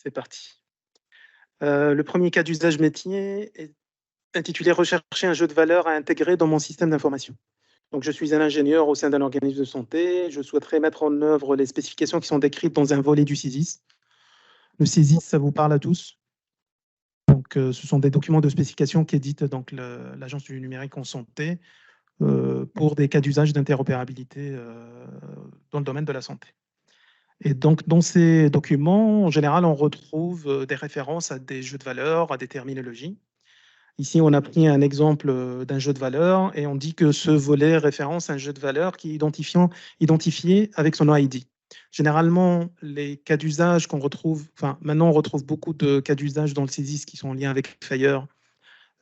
C'est parti. Le premier cas d'usage métier est intitulé Rechercher un jeu de valeur à intégrer dans mon système d'information. Donc, je suis un ingénieur au sein d'un organisme de santé. Je souhaiterais mettre en œuvre les spécifications qui sont décrites dans un volet du CISIS. Le CISIS, ça vous parle à tous? Donc, ce sont des documents de spécification qu'édite donc l'Agence du numérique en santé pour des cas d'usage d'interopérabilité dans le domaine de la santé. Et donc, dans ces documents, en général, on retrouve des références à des jeux de valeur, à des terminologies. Ici, on a pris un exemple d'un jeu de valeur et on dit que ce volet référence un jeu de valeur qui est identifié avec son ID. Généralement, les cas d'usage qu'on retrouve, enfin, maintenant, on retrouve beaucoup de cas d'usage dans le CISIS qui sont en lien avec Fire,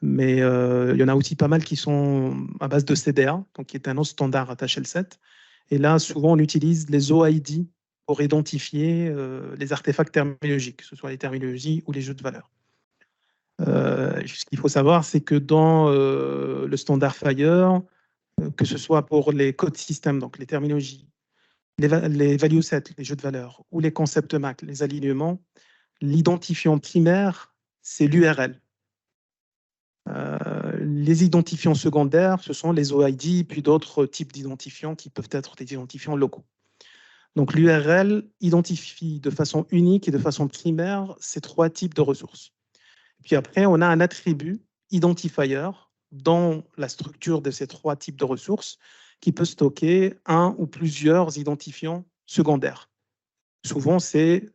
mais il y en a aussi pas mal qui sont à base de CDA, donc qui est un autre standard attaché HL7. Et là, souvent, on utilise les OID pour identifier les artefacts terminologiques, que ce soit les terminologies ou les jeux de valeur. Ce qu'il faut savoir, c'est que dans le standard Fire, que ce soit pour les codes système, donc les terminologies, les value sets, les jeux de valeur, ou les concepts MAC, les alignements, l'identifiant primaire, c'est l'URL. Les identifiants secondaires, ce sont les OID, puis d'autres types d'identifiants qui peuvent être des identifiants locaux. Donc l'URL identifie de façon unique et de façon primaire ces trois types de ressources. Puis après, on a un attribut identifier dans la structure de ces trois types de ressources qui peut stocker un ou plusieurs identifiants secondaires. Souvent, c'est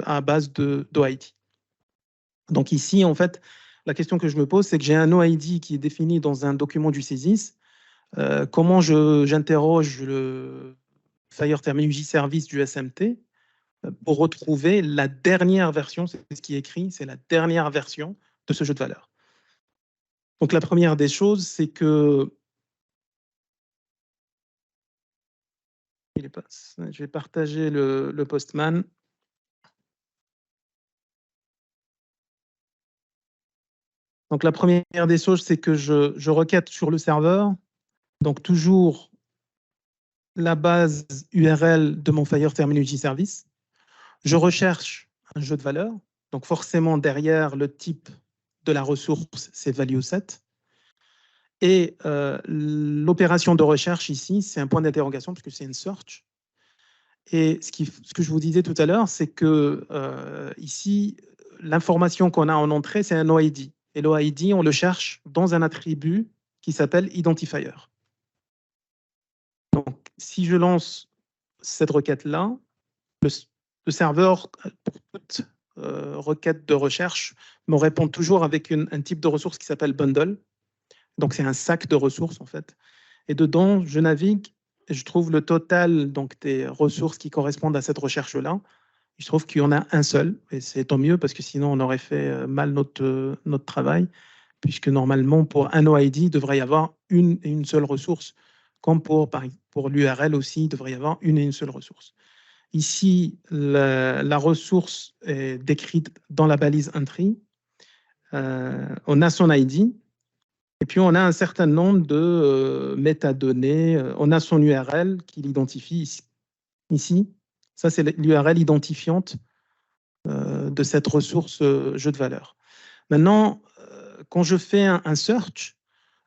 à base d'OID. Donc ici, en fait, la question que je me pose, c'est que j'ai un OID qui est défini dans un document du CISIS. Comment j'interroge le Fire Terminology Service du SMT pour retrouver la dernière version, c'est ce qui est écrit, c'est la dernière version de ce jeu de valeur. Donc la première des choses, c'est que je vais partager le Postman. Donc la première des choses, c'est que je requête sur le serveur, donc toujours la base URL de mon Fire Terminology Service. Je recherche un jeu de valeur, donc forcément derrière le type de la ressource, c'est value set. Et l'opération de recherche ici, c'est un point d'interrogation parce que c'est une search. Et ce que je vous disais tout à l'heure, c'est que ici, l'information qu'on a en entrée, c'est un OID. Et l'OID, on le cherche dans un attribut qui s'appelle identifier. Donc, si je lance cette requête-là, le serveur, pour toute requête de recherche, me répond toujours avec un type de ressource qui s'appelle bundle. Donc, c'est un sac de ressources, en fait. Et dedans, je navigue et je trouve le total donc, des ressources qui correspondent à cette recherche-là. Je trouve qu'il y en a un seul, et c'est tant mieux parce que sinon on aurait fait mal notre travail, puisque normalement pour un OID, il devrait y avoir une et une seule ressource, comme pour l'URL aussi, il devrait y avoir une et une seule ressource. Ici, la ressource est décrite dans la balise entry. On a son ID, et puis on a un certain nombre de métadonnées. On a son URL qui l'identifie ici. Ça, c'est l'URL identifiante de cette ressource jeu de valeur. Maintenant, quand je fais un search,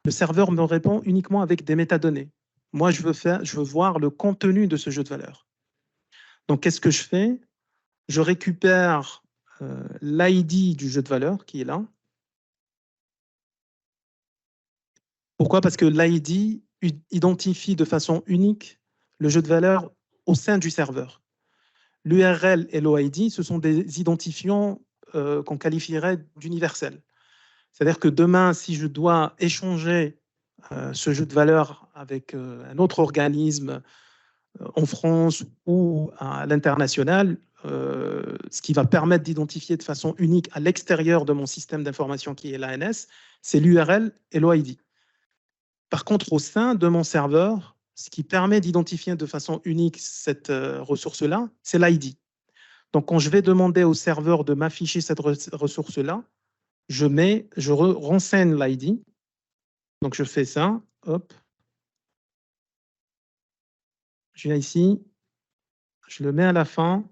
le serveur me répond uniquement avec des métadonnées. Moi, je veux voir le contenu de ce jeu de valeur. Donc, qu'est-ce que je fais? Je récupère l'ID du jeu de valeur qui est là. Pourquoi? Parce que l'ID identifie de façon unique le jeu de valeur au sein du serveur. L'URL et l'OID, ce sont des identifiants qu'on qualifierait d'universels. C'est-à-dire que demain, si je dois échanger ce jeu de valeur avec un autre organisme en France ou à l'international, ce qui va permettre d'identifier de façon unique à l'extérieur de mon système d'information qui est l'ANS, c'est l'URL et l'OID. Par contre, au sein de mon serveur, ce qui permet d'identifier de façon unique cette ressource-là, c'est l'ID. Donc, quand je vais demander au serveur de m'afficher cette ressource-là, je renseigne l'ID. Donc, je fais ça, hop. Je viens ici, je le mets à la fin.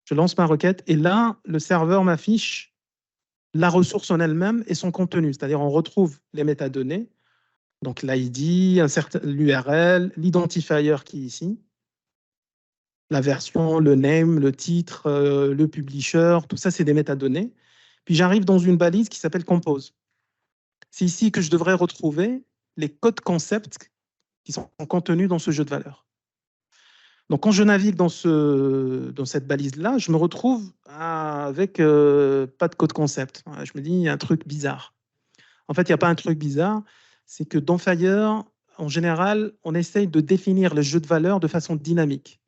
Je lance ma requête et là, le serveur m'affiche la ressource en elle-même et son contenu. C'est-à-dire, on retrouve les métadonnées, donc l'ID, l'URL, l'identifier qui est ici, la version, le name, le titre, le publisher, tout ça, c'est des métadonnées. Puis j'arrive dans une balise qui s'appelle compose. C'est ici que je devrais retrouver les codes concepts qui sont contenus dans ce jeu de valeurs. Donc, quand je navigue dans cette balise-là, je me retrouve avec pas de code concept. Je me dis, il y a un truc bizarre. En fait, il n'y a pas un truc bizarre. C'est que dans Fire, en général, on essaye de définir les jeux de valeurs de façon dynamique.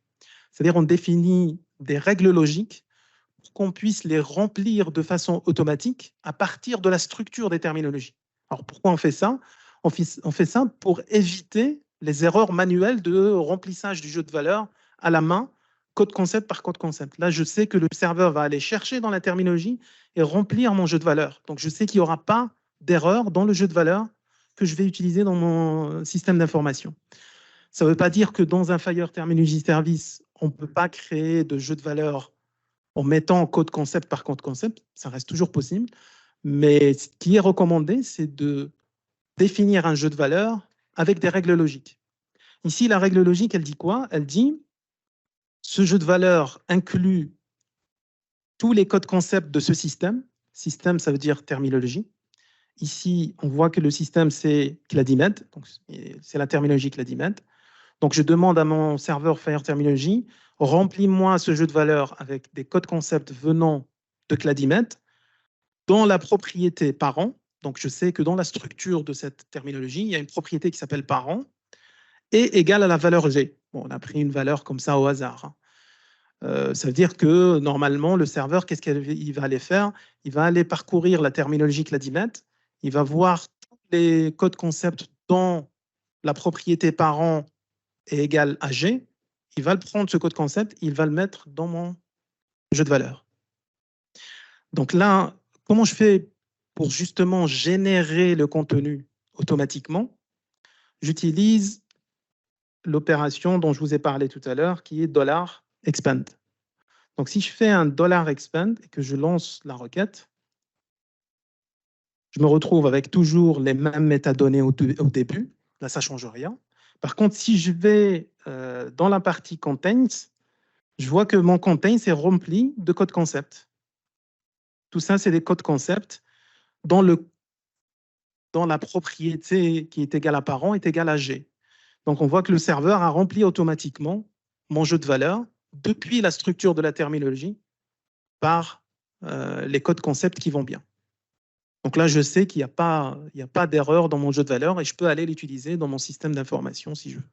C'est-à-dire, on définit des règles logiques pour qu'on puisse les remplir de façon automatique à partir de la structure des terminologies. Alors, pourquoi on fait ça? On fait ça pour éviter les erreurs manuelles de remplissage du jeu de valeurs à la main, code concept par code concept. Là, je sais que le serveur va aller chercher dans la terminologie et remplir mon jeu de valeurs. Donc, je sais qu'il n'y aura pas d'erreur dans le jeu de valeurs que je vais utiliser dans mon système d'information. Ça ne veut pas dire que dans un Fire Terminology Service, on ne peut pas créer de jeu de valeurs en mettant code concept par code concept. Ça reste toujours possible. Mais ce qui est recommandé, c'est de définir un jeu de valeurs avec des règles logiques. Ici, la règle logique, elle dit quoi? Elle dit ce jeu de valeurs inclut tous les codes concepts de ce système. Système, ça veut dire terminologie. Ici, on voit que le système, c'est Cladimed, donc c'est la terminologie Cladimed. Donc, je demande à mon serveur Fire Terminology, remplis-moi ce jeu de valeurs avec des codes concepts venant de Cladimed dans la propriété parent. Donc, je sais que dans la structure de cette terminologie, il y a une propriété qui s'appelle parent et égale à la valeur G. Bon, on a pris une valeur comme ça au hasard. Ça veut dire que normalement, le serveur, qu'est-ce qu'il va aller faire? Il va aller parcourir la terminologie Cladimed, il va voir tous les codes concepts dont la propriété parent est égale à G. Il va le prendre, ce code concept, il va le mettre dans mon jeu de valeurs. Donc là, comment je fais pour justement générer le contenu automatiquement? J'utilise l'opération dont je vous ai parlé tout à l'heure, qui est $expand. Donc, si je fais un $expand et que je lance la requête, je me retrouve avec toujours les mêmes métadonnées au début. Là, ça ne change rien. Par contre, si je vais dans la partie contains, je vois que mon contains est rempli de codes concept. Tout ça, c'est des codes concept dont la propriété qui est égale à parent est égale à G. Donc, on voit que le serveur a rempli automatiquement mon jeu de valeurs depuis la structure de la terminologie par les codes concepts qui vont bien. Donc là, je sais qu'il n'y a pas d'erreur dans mon jeu de valeurs et je peux aller l'utiliser dans mon système d'information si je veux.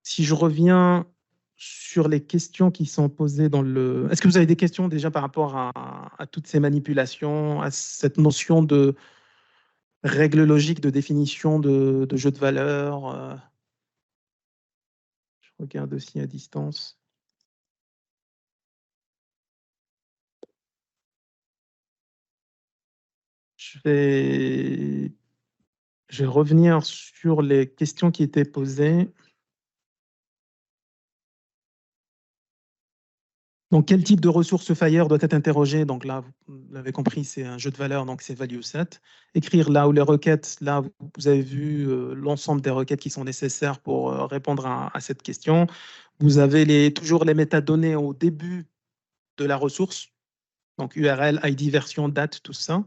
Si je reviens sur les questions qui sont posées dans le... Est-ce que vous avez des questions déjà par rapport à toutes ces manipulations, à cette notion de règle logique de définition de jeu de valeurs? Je regarde aussi à distance. Je vais revenir sur les questions qui étaient posées. Donc, quel type de ressource Fire doit être interrogé? Donc là, vous l'avez compris, c'est un jeu de valeurs, donc c'est value set. Écrire là où les requêtes, là, vous avez vu l'ensemble des requêtes qui sont nécessaires pour répondre à cette question. Vous avez toujours les métadonnées au début de la ressource, donc URL, ID, version, date, tout ça.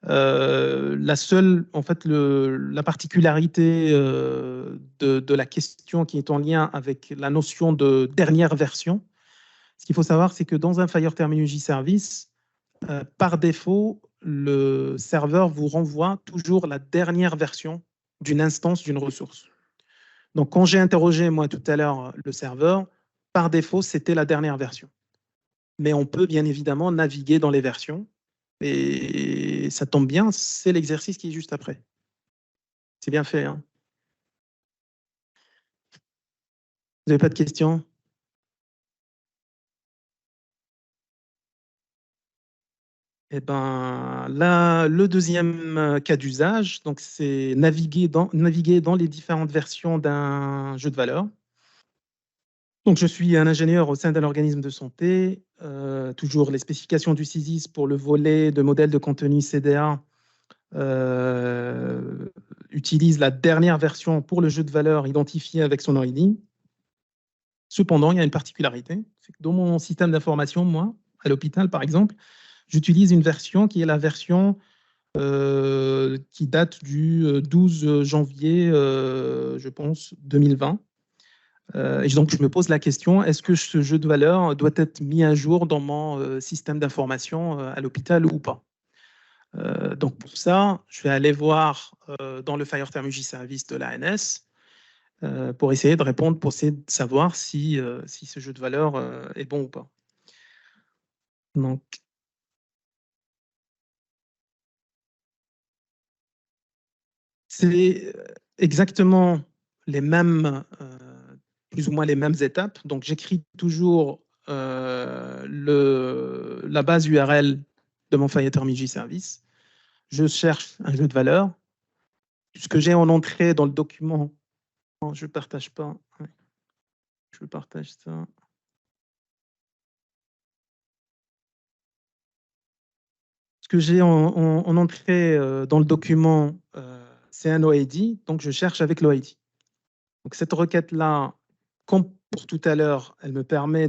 La seule, en fait, la particularité de la question qui est en lien avec la notion de dernière version, ce qu'il faut savoir, c'est que dans un Fire Terminology Service, par défaut, le serveur vous renvoie toujours la dernière version d'une instance d'une ressource. Donc, quand j'ai interrogé, moi, tout à l'heure, le serveur, par défaut, c'était la dernière version. Mais on peut bien évidemment naviguer dans les versions. Et ça tombe bien, c'est l'exercice qui est juste après. C'est bien fait. Hein. Vous n'avez pas de questions? Eh ben, là, le deuxième cas d'usage, donc c'est naviguer dans les différentes versions d'un jeu de valeurs. Donc, je suis un ingénieur au sein d'un organisme de santé. Toujours les spécifications du CISIS pour le volet de modèle de contenu CDA utilise la dernière version pour le jeu de valeur identifié avec son OID. Cependant, il y a une particularité, c'est que dans mon système d'information, moi, à l'hôpital par exemple, j'utilise une version qui est la version qui date du 12 janvier, je pense, 2020. Et donc, je me pose la question, est-ce que ce jeu de valeur doit être mis à jour dans mon système d'information à l'hôpital ou pas? Donc, pour ça, je vais aller voir dans le Fire Terminology Service de l'ANS pour essayer de répondre, pour essayer de savoir si ce jeu de valeur est bon ou pas. Donc, c'est exactement les mêmes, plus ou moins les mêmes étapes. Donc, j'écris toujours la base URL de mon Fire Terminology Service. Je cherche un jeu de valeur. Ce que j'ai en entrée dans le document, non, je ne partage pas. Je partage ça. Ce que j'ai en entrée dans le document, c'est un OID, donc je cherche avec l'OID. Donc cette requête-là, comme pour tout à l'heure, elle me permet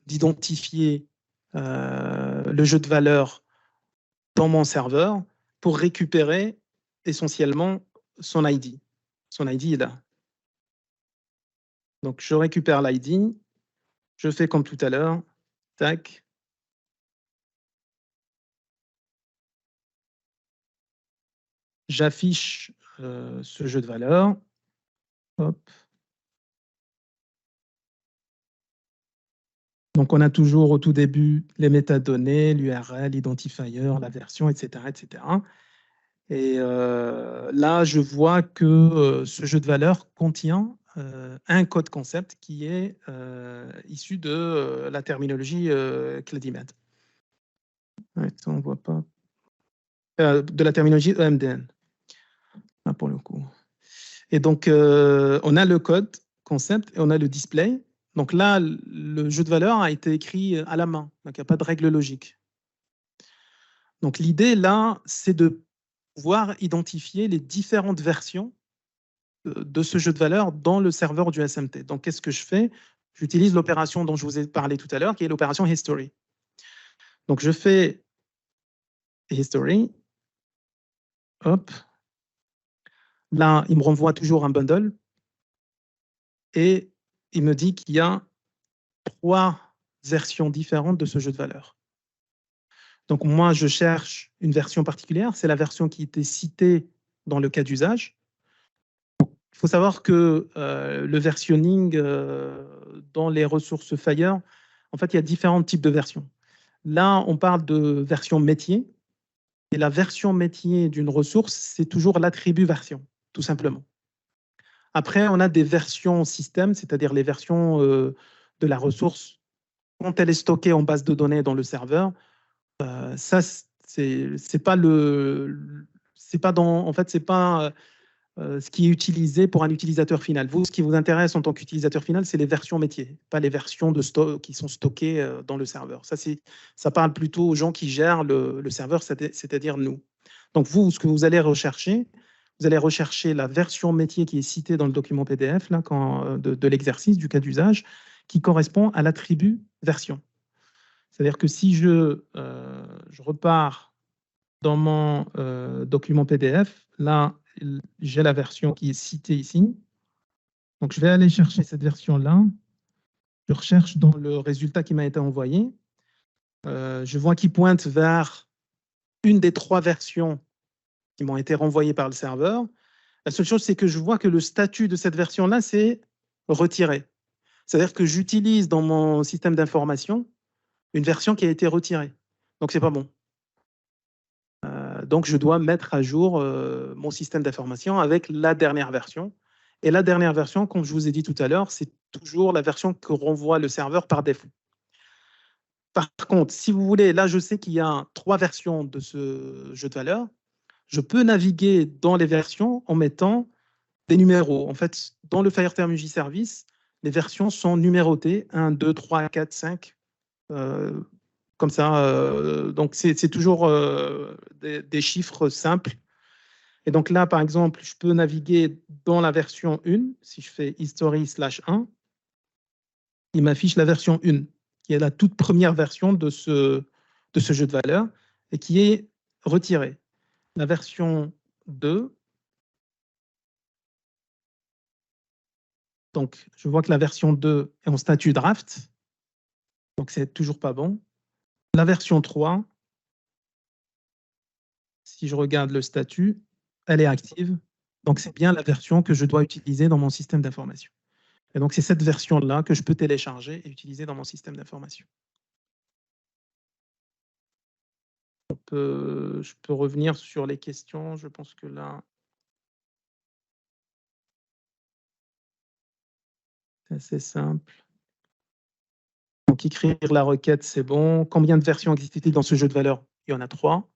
d'identifier le jeu de valeur dans mon serveur pour récupérer essentiellement son ID. Son ID est là. Donc je récupère l'ID, je fais comme tout à l'heure, tac. J'affiche ce jeu de valeur. Hop. Donc, on a toujours au tout début les métadonnées, l'URL, l'identifier, la version, etc. etc. Et là, je vois que ce jeu de valeur contient un code concept qui est issu de la terminologie CLADIMED. Ouais, ça, on ne voit pas. De la terminologie EMDN, pour le coup. Et donc, on a le code concept et on a le display. Donc là, le jeu de valeur a été écrit à la main, donc il n'y a pas de règle logique. Donc l'idée là, c'est de pouvoir identifier les différentes versions de ce jeu de valeur dans le serveur du SMT. Donc qu'est-ce que je fais? J'utilise l'opération dont je vous ai parlé tout à l'heure, qui est l'opération history. Donc je fais history, hop. Là, il me renvoie toujours un bundle et il me dit qu'il y a 3 versions différentes de ce jeu de valeur. Donc moi, je cherche une version particulière, c'est la version qui était citée dans le cas d'usage. Il faut savoir que le versionning dans les ressources Fire, en fait, il y a différents types de versions. Là, on parle de version métier, et la version métier d'une ressource, c'est toujours l'attribut version, tout simplement. Après, on a des versions système, c'est-à-dire les versions de la ressource quand elle est stockée en base de données dans le serveur. Ça, c'est pas le, c'est pas dans, en fait, c'est pas ce qui est utilisé pour un utilisateur final. Vous, ce qui vous intéresse en tant qu'utilisateur final, c'est les versions métiers, pas les versions qui sont stockées dans le serveur. Ça parle plutôt aux gens qui gèrent le serveur, c'est-à-dire nous. Donc vous, ce que vous allez rechercher la version métier qui est citée dans le document PDF là, de l'exercice, du cas d'usage, qui correspond à l'attribut version. C'est-à-dire que si je repars dans mon document PDF, là, j'ai la version qui est citée ici. Donc, je vais aller chercher cette version-là. Je recherche dans le résultat qui m'a été envoyé. Je vois qu'il pointe vers une des 3 versions qui m'ont été renvoyées par le serveur. La seule chose, c'est que je vois que le statut de cette version-là, c'est retiré. C'est-à-dire que j'utilise dans mon système d'information une version qui a été retirée. Donc, ce n'est pas bon. Donc, je dois mettre à jour mon système d'information avec la dernière version. Et la dernière version, comme je vous ai dit tout à l'heure, c'est toujours la version que renvoie le serveur par défaut. Par contre, si vous voulez, là, je sais qu'il y a 3 versions de ce jeu de valeur. Je peux naviguer dans les versions en mettant des numéros. En fait, dans le Fire Terminology Service, les versions sont numérotées, 1, 2, 3, 4, 5, comme ça. Donc, c'est toujours des chiffres simples. Et donc là, par exemple, je peux naviguer dans la version 1. Si je fais history/1, il m'affiche la version 1, qui est la toute première version de ce jeu de valeurs et qui est retirée. La version 2, donc je vois que la version 2 est en statut draft, donc c'est toujours pas bon. La version 3, si je regarde le statut, elle est active, donc c'est bien la version que je dois utiliser dans mon système d'information. Et donc c'est cette version-là que je peux télécharger et utiliser dans mon système d'information. Je peux revenir sur les questions, je pense que là, c'est assez simple. Donc, écrire la requête, c'est bon. Combien de versions existent-il dans ce jeu de valeurs? Il y en a 3.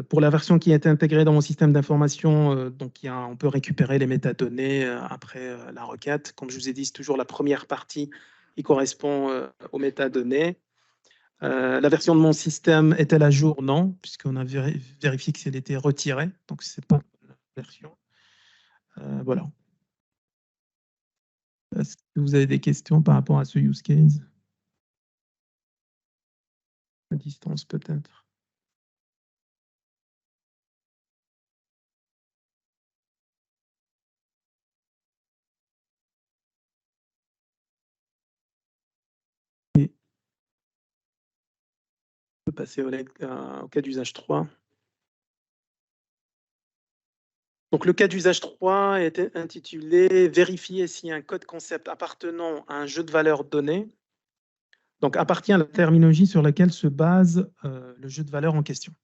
Pour la version qui est intégrée dans mon système d'information, on peut récupérer les métadonnées après la requête. Comme je vous ai dit, c'est toujours la première partie qui correspond aux métadonnées. La version de mon système est-elle à jour? Non, puisqu'on a vérifié qu'elle était retirée. Donc, ce n'est pas la version. Voilà. Est-ce que vous avez des questions par rapport à ce use case? À distance, peut-être. Et on peut passer au cas d'usage 3. Donc, le cas d'usage 3 est intitulé « Vérifier si un code concept appartenant à un jeu de valeurs donné appartient à la terminologie sur laquelle se base le jeu de valeurs en question ».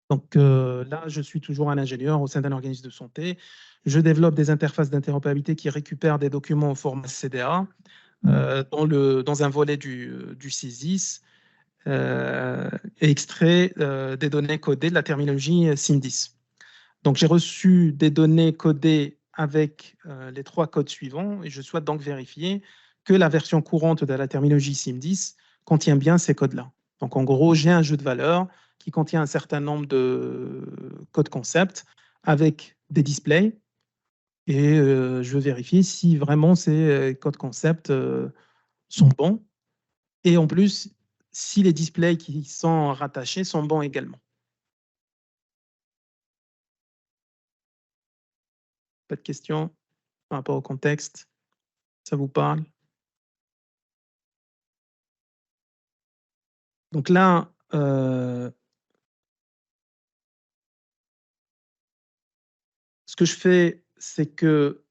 Donc là, je suis toujours un ingénieur au sein d'un organisme de santé. Je développe des interfaces d'interopérabilité qui récupèrent des documents au format CDA dans un volet du CISIS et extrait des données codées de la terminologie SIM10. Donc, j'ai reçu des données codées avec les 3 codes suivants et je souhaite donc vérifier que la version courante de la terminologie SIM10 contient bien ces codes-là. Donc, en gros, j'ai un jeu de valeurs qui contient un certain nombre de codes concepts avec des displays et je veux vérifier si vraiment ces codes concepts sont bons et en plus, si les displays qui sont rattachés sont bons également. Pas de questions par rapport au contexte? Ça vous parle? Donc là, ce que je fais, c'est que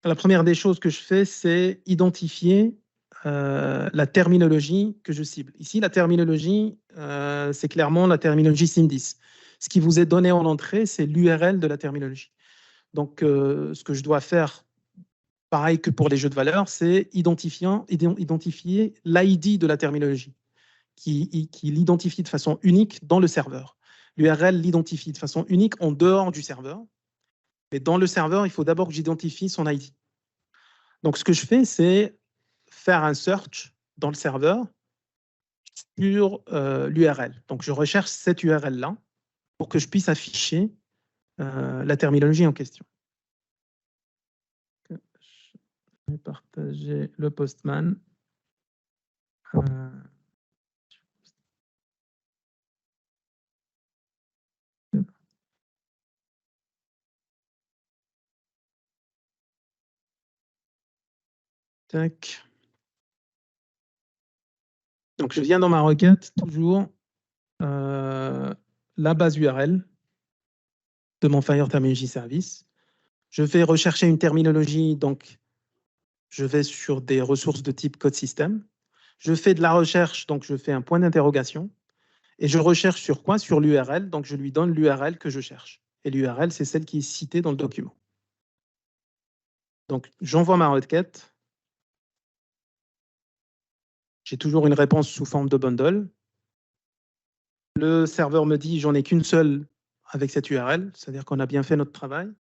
la première des choses que je fais, c'est identifier la terminologie que je cible. Ici, la terminologie, c'est clairement la terminologie SIM10. Ce qui vous est donné en entrée, c'est l'URL de la terminologie. Donc, ce que je dois faire, pareil que pour les jeux de valeurs, c'est identifier l'ID de la terminologie, qui l'identifie de façon unique dans le serveur. L'URL l'identifie de façon unique en dehors du serveur. Mais dans le serveur, il faut d'abord que j'identifie son ID. Donc, ce que je fais, c'est faire un search dans le serveur sur l'URL. Donc, je recherche cette URL-là pour que je puisse afficher la terminologie en question. Je vais partager le Postman. Tac. Donc, je viens dans ma requête, toujours la base URL de mon Fire Terminology Service. Je vais rechercher une terminologie, donc je vais sur des ressources de type code système. Je fais de la recherche, donc je fais un point d'interrogation. Et je recherche sur quoi? Sur l'URL, donc je lui donne l'URL que je cherche. Et l'URL, c'est celle qui est citée dans le document. Donc, j'envoie ma requête. J'ai toujours une réponse sous forme de bundle. Le serveur me dit, j'en ai qu'une seule avec cette URL, c'est-à-dire qu'on a bien fait notre travail.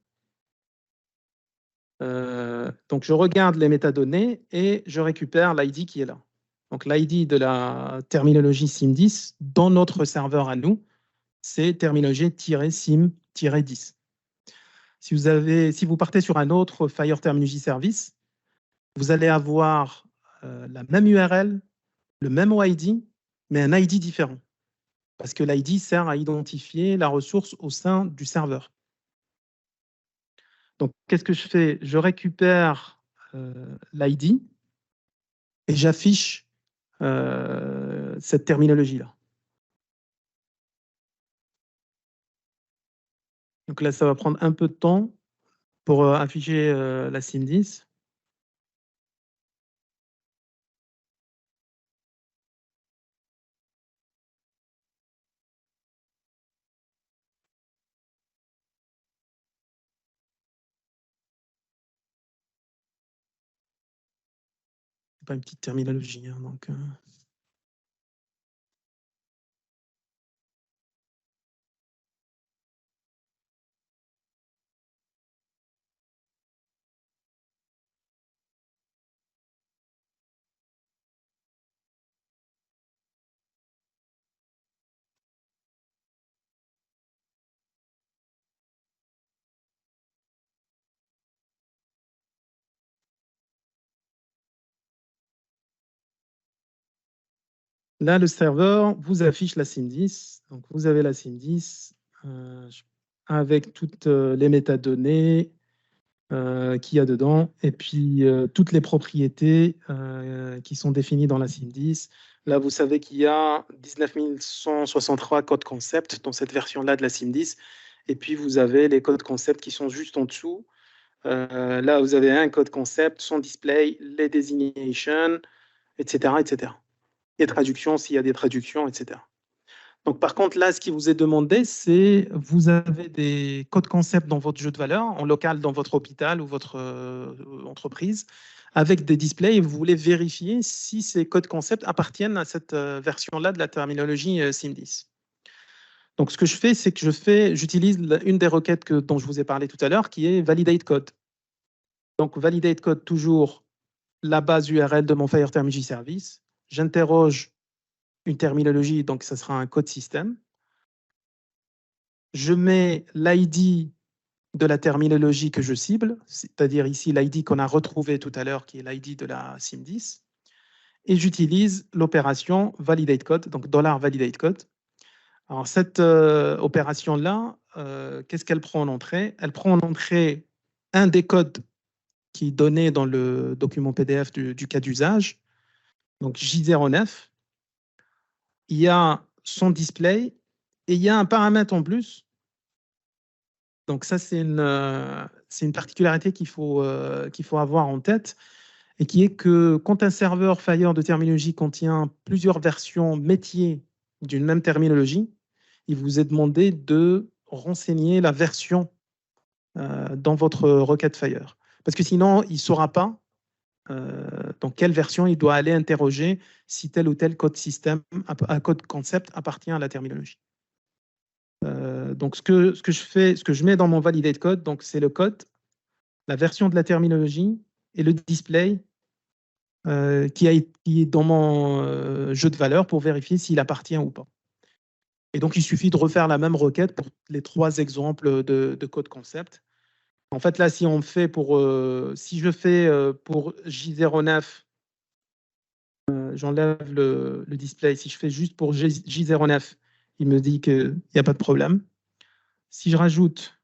Donc, je regarde les métadonnées et je récupère l'ID qui est là. Donc, l'ID de la terminologie SIM10 dans notre serveur à nous, c'est terminologie-sim-10. Si vous partez sur un autre Fire Terminology Service, vous allez avoir la même URL, le même OID, mais un ID différent. Parce que l'ID sert à identifier la ressource au sein du serveur. Donc, qu'est-ce que je fais? Je récupère l'ID et j'affiche cette terminologie-là. Donc là, ça va prendre un peu de temps pour afficher la SIM10. C'est pas une petite terminologie, hein, donc... Là, le serveur vous affiche la SIM10. Donc, vous avez la SIM10 avec toutes les métadonnées qu'il y a dedans et puis toutes les propriétés qui sont définies dans la SIM10. Là, vous savez qu'il y a 19 163 codes concept dans cette version-là de la SIM10. Et puis, vous avez les codes concept qui sont juste en dessous. Là, vous avez un code concept, son display, les designations, etc., etc. Les traductions, s'il y a des traductions, etc. Donc, par contre, là, ce qui vous est demandé, c'est vous avez des codes concepts dans votre jeu de valeur, en local dans votre hôpital ou votre entreprise, avec des displays et vous voulez vérifier si ces codes concepts appartiennent à cette version-là de la terminologie SIM10. Donc, ce que je fais, c'est que j'utilise une des requêtes dont je vous ai parlé tout à l'heure, qui est validate code. Donc, validate code, toujours la base URL de mon Fire Terminology Service. J'interroge une terminologie, donc ça sera un code système. Je mets l'ID de la terminologie que je cible, c'est-à-dire ici l'ID qu'on a retrouvé tout à l'heure, qui est l'ID de la SIM10, et j'utilise l'opération validate code, donc $validate code. Alors cette opération-là, qu'est-ce qu'elle prend en entrée? Elle prend en entrée un des codes qui est donné dans le document PDF du cas d'usage, donc J09. Il y a son display et il y a un paramètre en plus. Donc ça, c'est une particularité qu'il faut avoir en tête et qui est que quand un serveur Fire de terminologie contient plusieurs versions métiers d'une même terminologie, il vous est demandé de renseigner la version dans votre requête Fire. Parce que sinon, il ne saura pas dans quelle version il doit aller interroger si tel ou tel code système, un code concept appartient à la terminologie. Donc, ce que je fais, ce que je mets dans mon validate code, donc c'est le code, la version de la terminologie et le display qui est dans mon jeu de valeur pour vérifier s'il appartient ou pas. Et donc, il suffit de refaire la même requête pour les trois exemples de code concept. En fait, là, si si je fais pour J09, j'enlève le display. Si je fais juste pour J09, il me dit qu'il n'y a pas de problème. Si je rajoute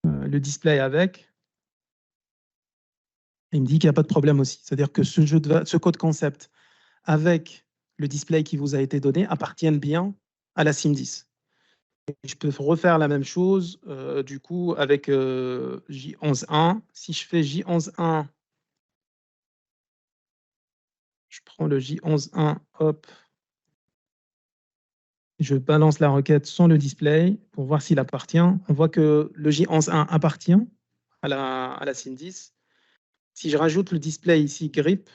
le display avec, il me dit qu'il n'y a pas de problème aussi. C'est-à-dire que ce code concept avec le display qui vous a été donné appartiennent bien à la SIM10. Et je peux refaire la même chose du coup avec J11.1. Si je fais J11.1, je prends le J11.1, hop, je balance la requête sans le display pour voir s'il appartient. On voit que le J11.1 appartient à la SIM10. Si je rajoute le display ici, grip,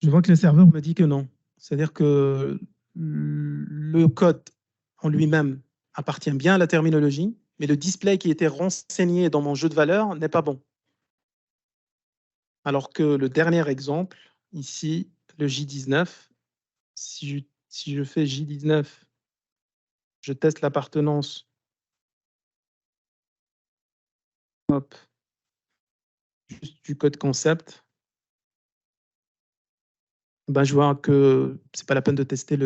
Je vois que le serveur me dit que non. C'est-à-dire que le code en lui-même appartient bien à la terminologie, mais le display qui était renseigné dans mon jeu de valeurs n'est pas bon. Alors que le dernier exemple, ici, le J19, si je fais J19, je teste l'appartenance, hop, juste du code concept, ben, je vois que c'est pas la peine de tester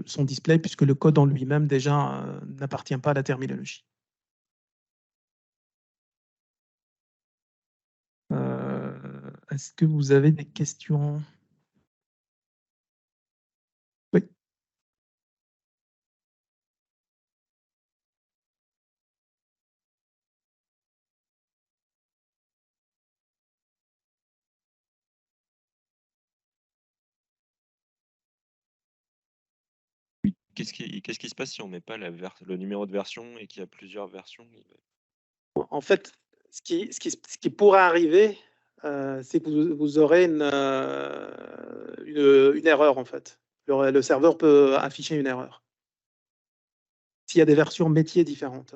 son display puisque le code en lui-même déjà n'appartient pas à la terminologie. Est-ce que vous avez des questions? Oui. Qu'est-ce qui se passe si on met pas le numéro de version et qu'il y a plusieurs versions? En fait, ce qui pourrait arriver, c'est que vous aurez une erreur, en fait. Le serveur peut afficher une erreur s'il y a des versions métiers différentes.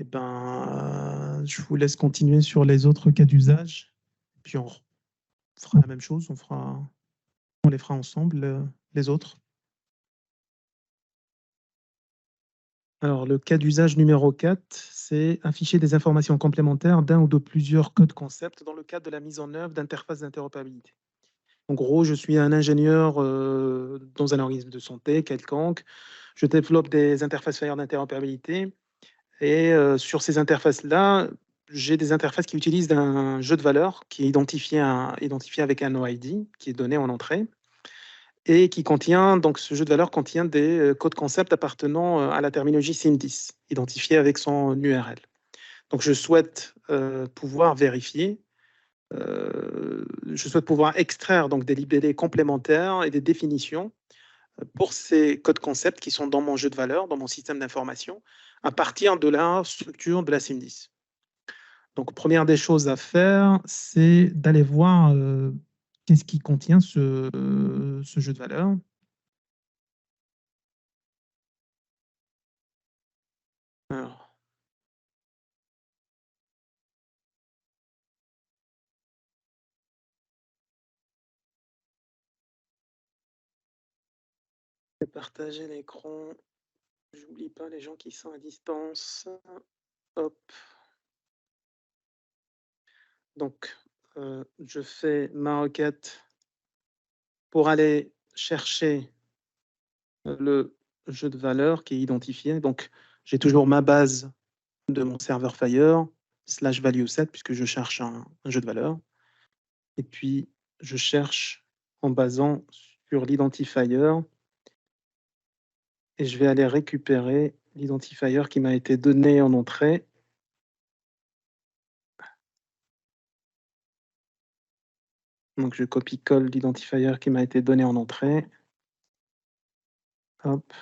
Eh ben, je vous laisse continuer sur les autres cas d'usage. Puis on fera la même chose, on les fera ensemble, les autres. Alors, le cas d'usage numéro 4, c'est afficher des informations complémentaires d'un ou de plusieurs codes concepts dans le cadre de la mise en œuvre d'interfaces d'interopérabilité. En gros, je suis un ingénieur dans un organisme de santé quelconque. Je développe des interfaces FHIR d'interopérabilité. Et sur ces interfaces-là, j'ai des interfaces qui utilisent un jeu de valeurs qui est identifié avec un OID qui est donné en entrée et qui contient, donc ce jeu de valeurs contient des codes concepts appartenant à la terminologie SIM10, identifié avec son URL. Donc je souhaite pouvoir vérifier, je souhaite pouvoir extraire donc des libellés complémentaires et des définitions pour ces codes concepts qui sont dans mon jeu de valeurs, dans mon système d'information, à partir de la structure de la SIM10. Donc, première des choses à faire, c'est d'aller voir qu'est-ce qui contient ce jeu de valeurs. Alors, je vais partager l'écran. J'oublie pas les gens qui sont à distance. Hop. Donc, je fais ma requête pour aller chercher le jeu de valeurs qui est identifié. Donc, j'ai toujours ma base de mon serveur Fire /value set puisque je cherche un jeu de valeurs. Et puis, je cherche en basant sur l'identifier et je vais aller récupérer l'identifier qui m'a été donné en entrée. Donc, je copie-colle l'identifier qui m'a été donné en entrée. Hop.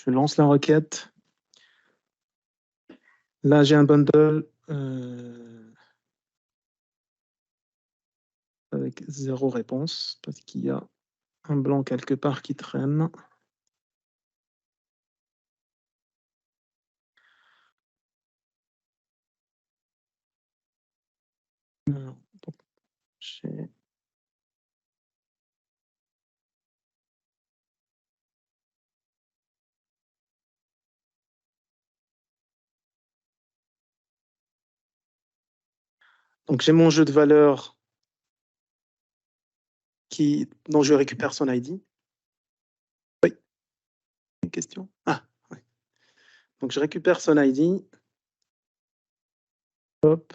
Je lance la requête. Là, j'ai un bundle avec 0 réponse parce qu'il y a un blanc quelque part qui traîne. Alors, donc, j'ai mon jeu de valeurs dont je récupère son ID. Oui, une question? Ah, oui. Donc, je récupère son ID. Hop.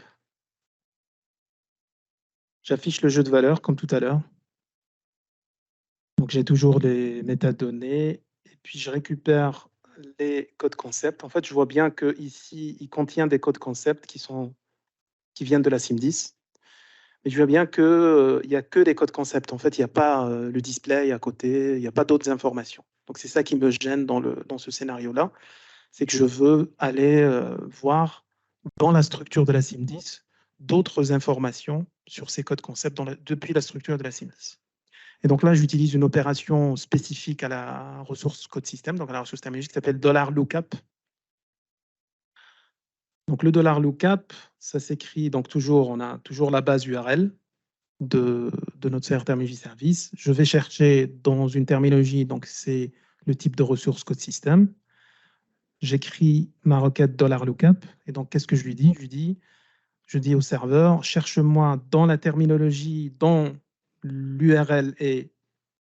J'affiche le jeu de valeurs comme tout à l'heure. Donc, j'ai toujours les métadonnées et puis je récupère les codes concepts. En fait, je vois bien qu'ici, il contient des codes concepts qui viennent de la SIM10. Mais je vois bien qu'il n'y a que des codes concepts. En fait, il n'y a pas le display à côté, il n'y a pas d'autres informations. Donc, c'est ça qui me gêne dans ce scénario-là, c'est que je veux aller voir dans la structure de la SIM10 d'autres informations sur ces codes concepts depuis la structure de la SIM10. Et donc là, j'utilise une opération spécifique à la ressource code system, donc à la ressource terminologique qui s'appelle $lookup. Donc le $lookup, ça s'écrit, donc toujours, on a toujours la base URL de notre serveur terminologie service. Je vais chercher dans une terminologie, donc c'est le type de ressource code system. J'écris ma requête $lookup. Et donc, qu'est-ce que je lui dis? Je dis au serveur, cherche-moi dans la terminologie dont l'URL est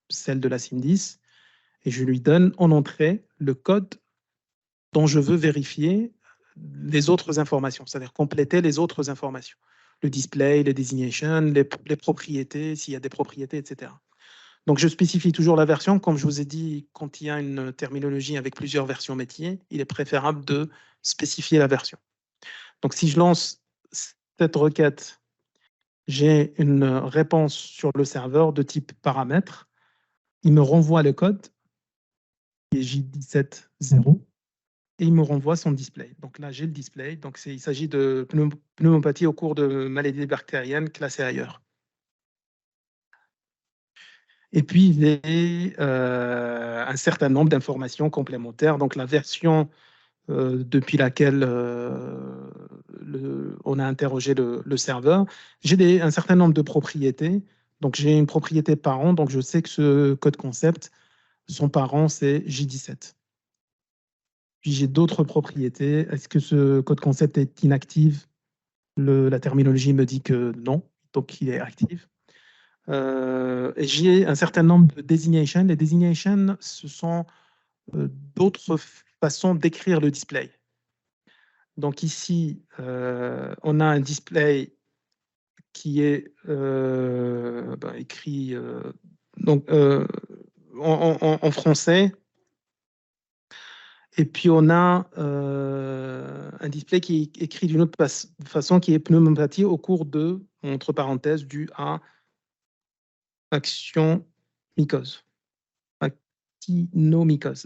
celle de la SIM10, et je lui donne en entrée le code dont je veux vérifier les autres informations, c'est-à-dire compléter les autres informations. Le display, les designations, les propriétés, s'il y a des propriétés, etc. Donc, je spécifie toujours la version. Comme je vous ai dit, quand il y a une terminologie avec plusieurs versions métiers, il est préférable de spécifier la version. Donc, si je lance cette requête, j'ai une réponse sur le serveur de type paramètre. Il me renvoie le code, qui est J17.0, et il me renvoie son display. Donc là, j'ai le display. Donc, il s'agit de pneumopathie au cours de maladie bactérienne classée ailleurs. Et puis, j'ai un certain nombre d'informations complémentaires. Donc, la version depuis laquelle on a interrogé le serveur. J'ai un certain nombre de propriétés. Donc, j'ai une propriété parent. Donc, je sais que ce code concept, son parent, c'est J17. Puis, j'ai d'autres propriétés. Est-ce que ce code concept est inactif? La terminologie me dit que non. Donc, il est actif. Et j'ai un certain nombre de designations. Les designations, ce sont d'autres façons d'écrire le display. Donc ici, on a un display qui est écrit donc, en français. Et puis, on a un display qui est écrit d'une autre façon, qui est pneumopathie au cours de, entre parenthèses, dû à action mycose,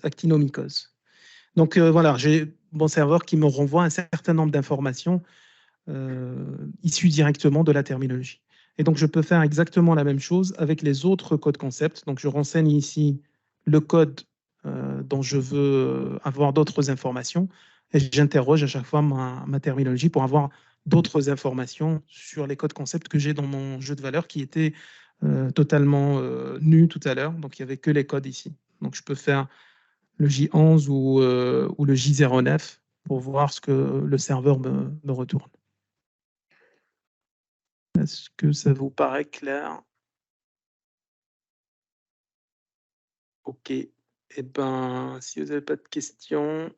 actinomycose. Donc, voilà, j'ai mon serveur qui me renvoie un certain nombre d'informations issus directement de la terminologie. Et donc, je peux faire exactement la même chose avec les autres codes concepts. Donc, je renseigne ici le code dont je veux avoir d'autres informations et j'interroge à chaque fois ma terminologie pour avoir d'autres informations sur les codes concepts que j'ai dans mon jeu de valeurs qui était totalement nu tout à l'heure. Donc, il n'y avait que les codes ici. Donc, je peux faire le J11 ou le J09 pour voir ce que le serveur me retourne. Est-ce que ça vous paraît clair? Ok. Eh bien, si vous n'avez pas de questions,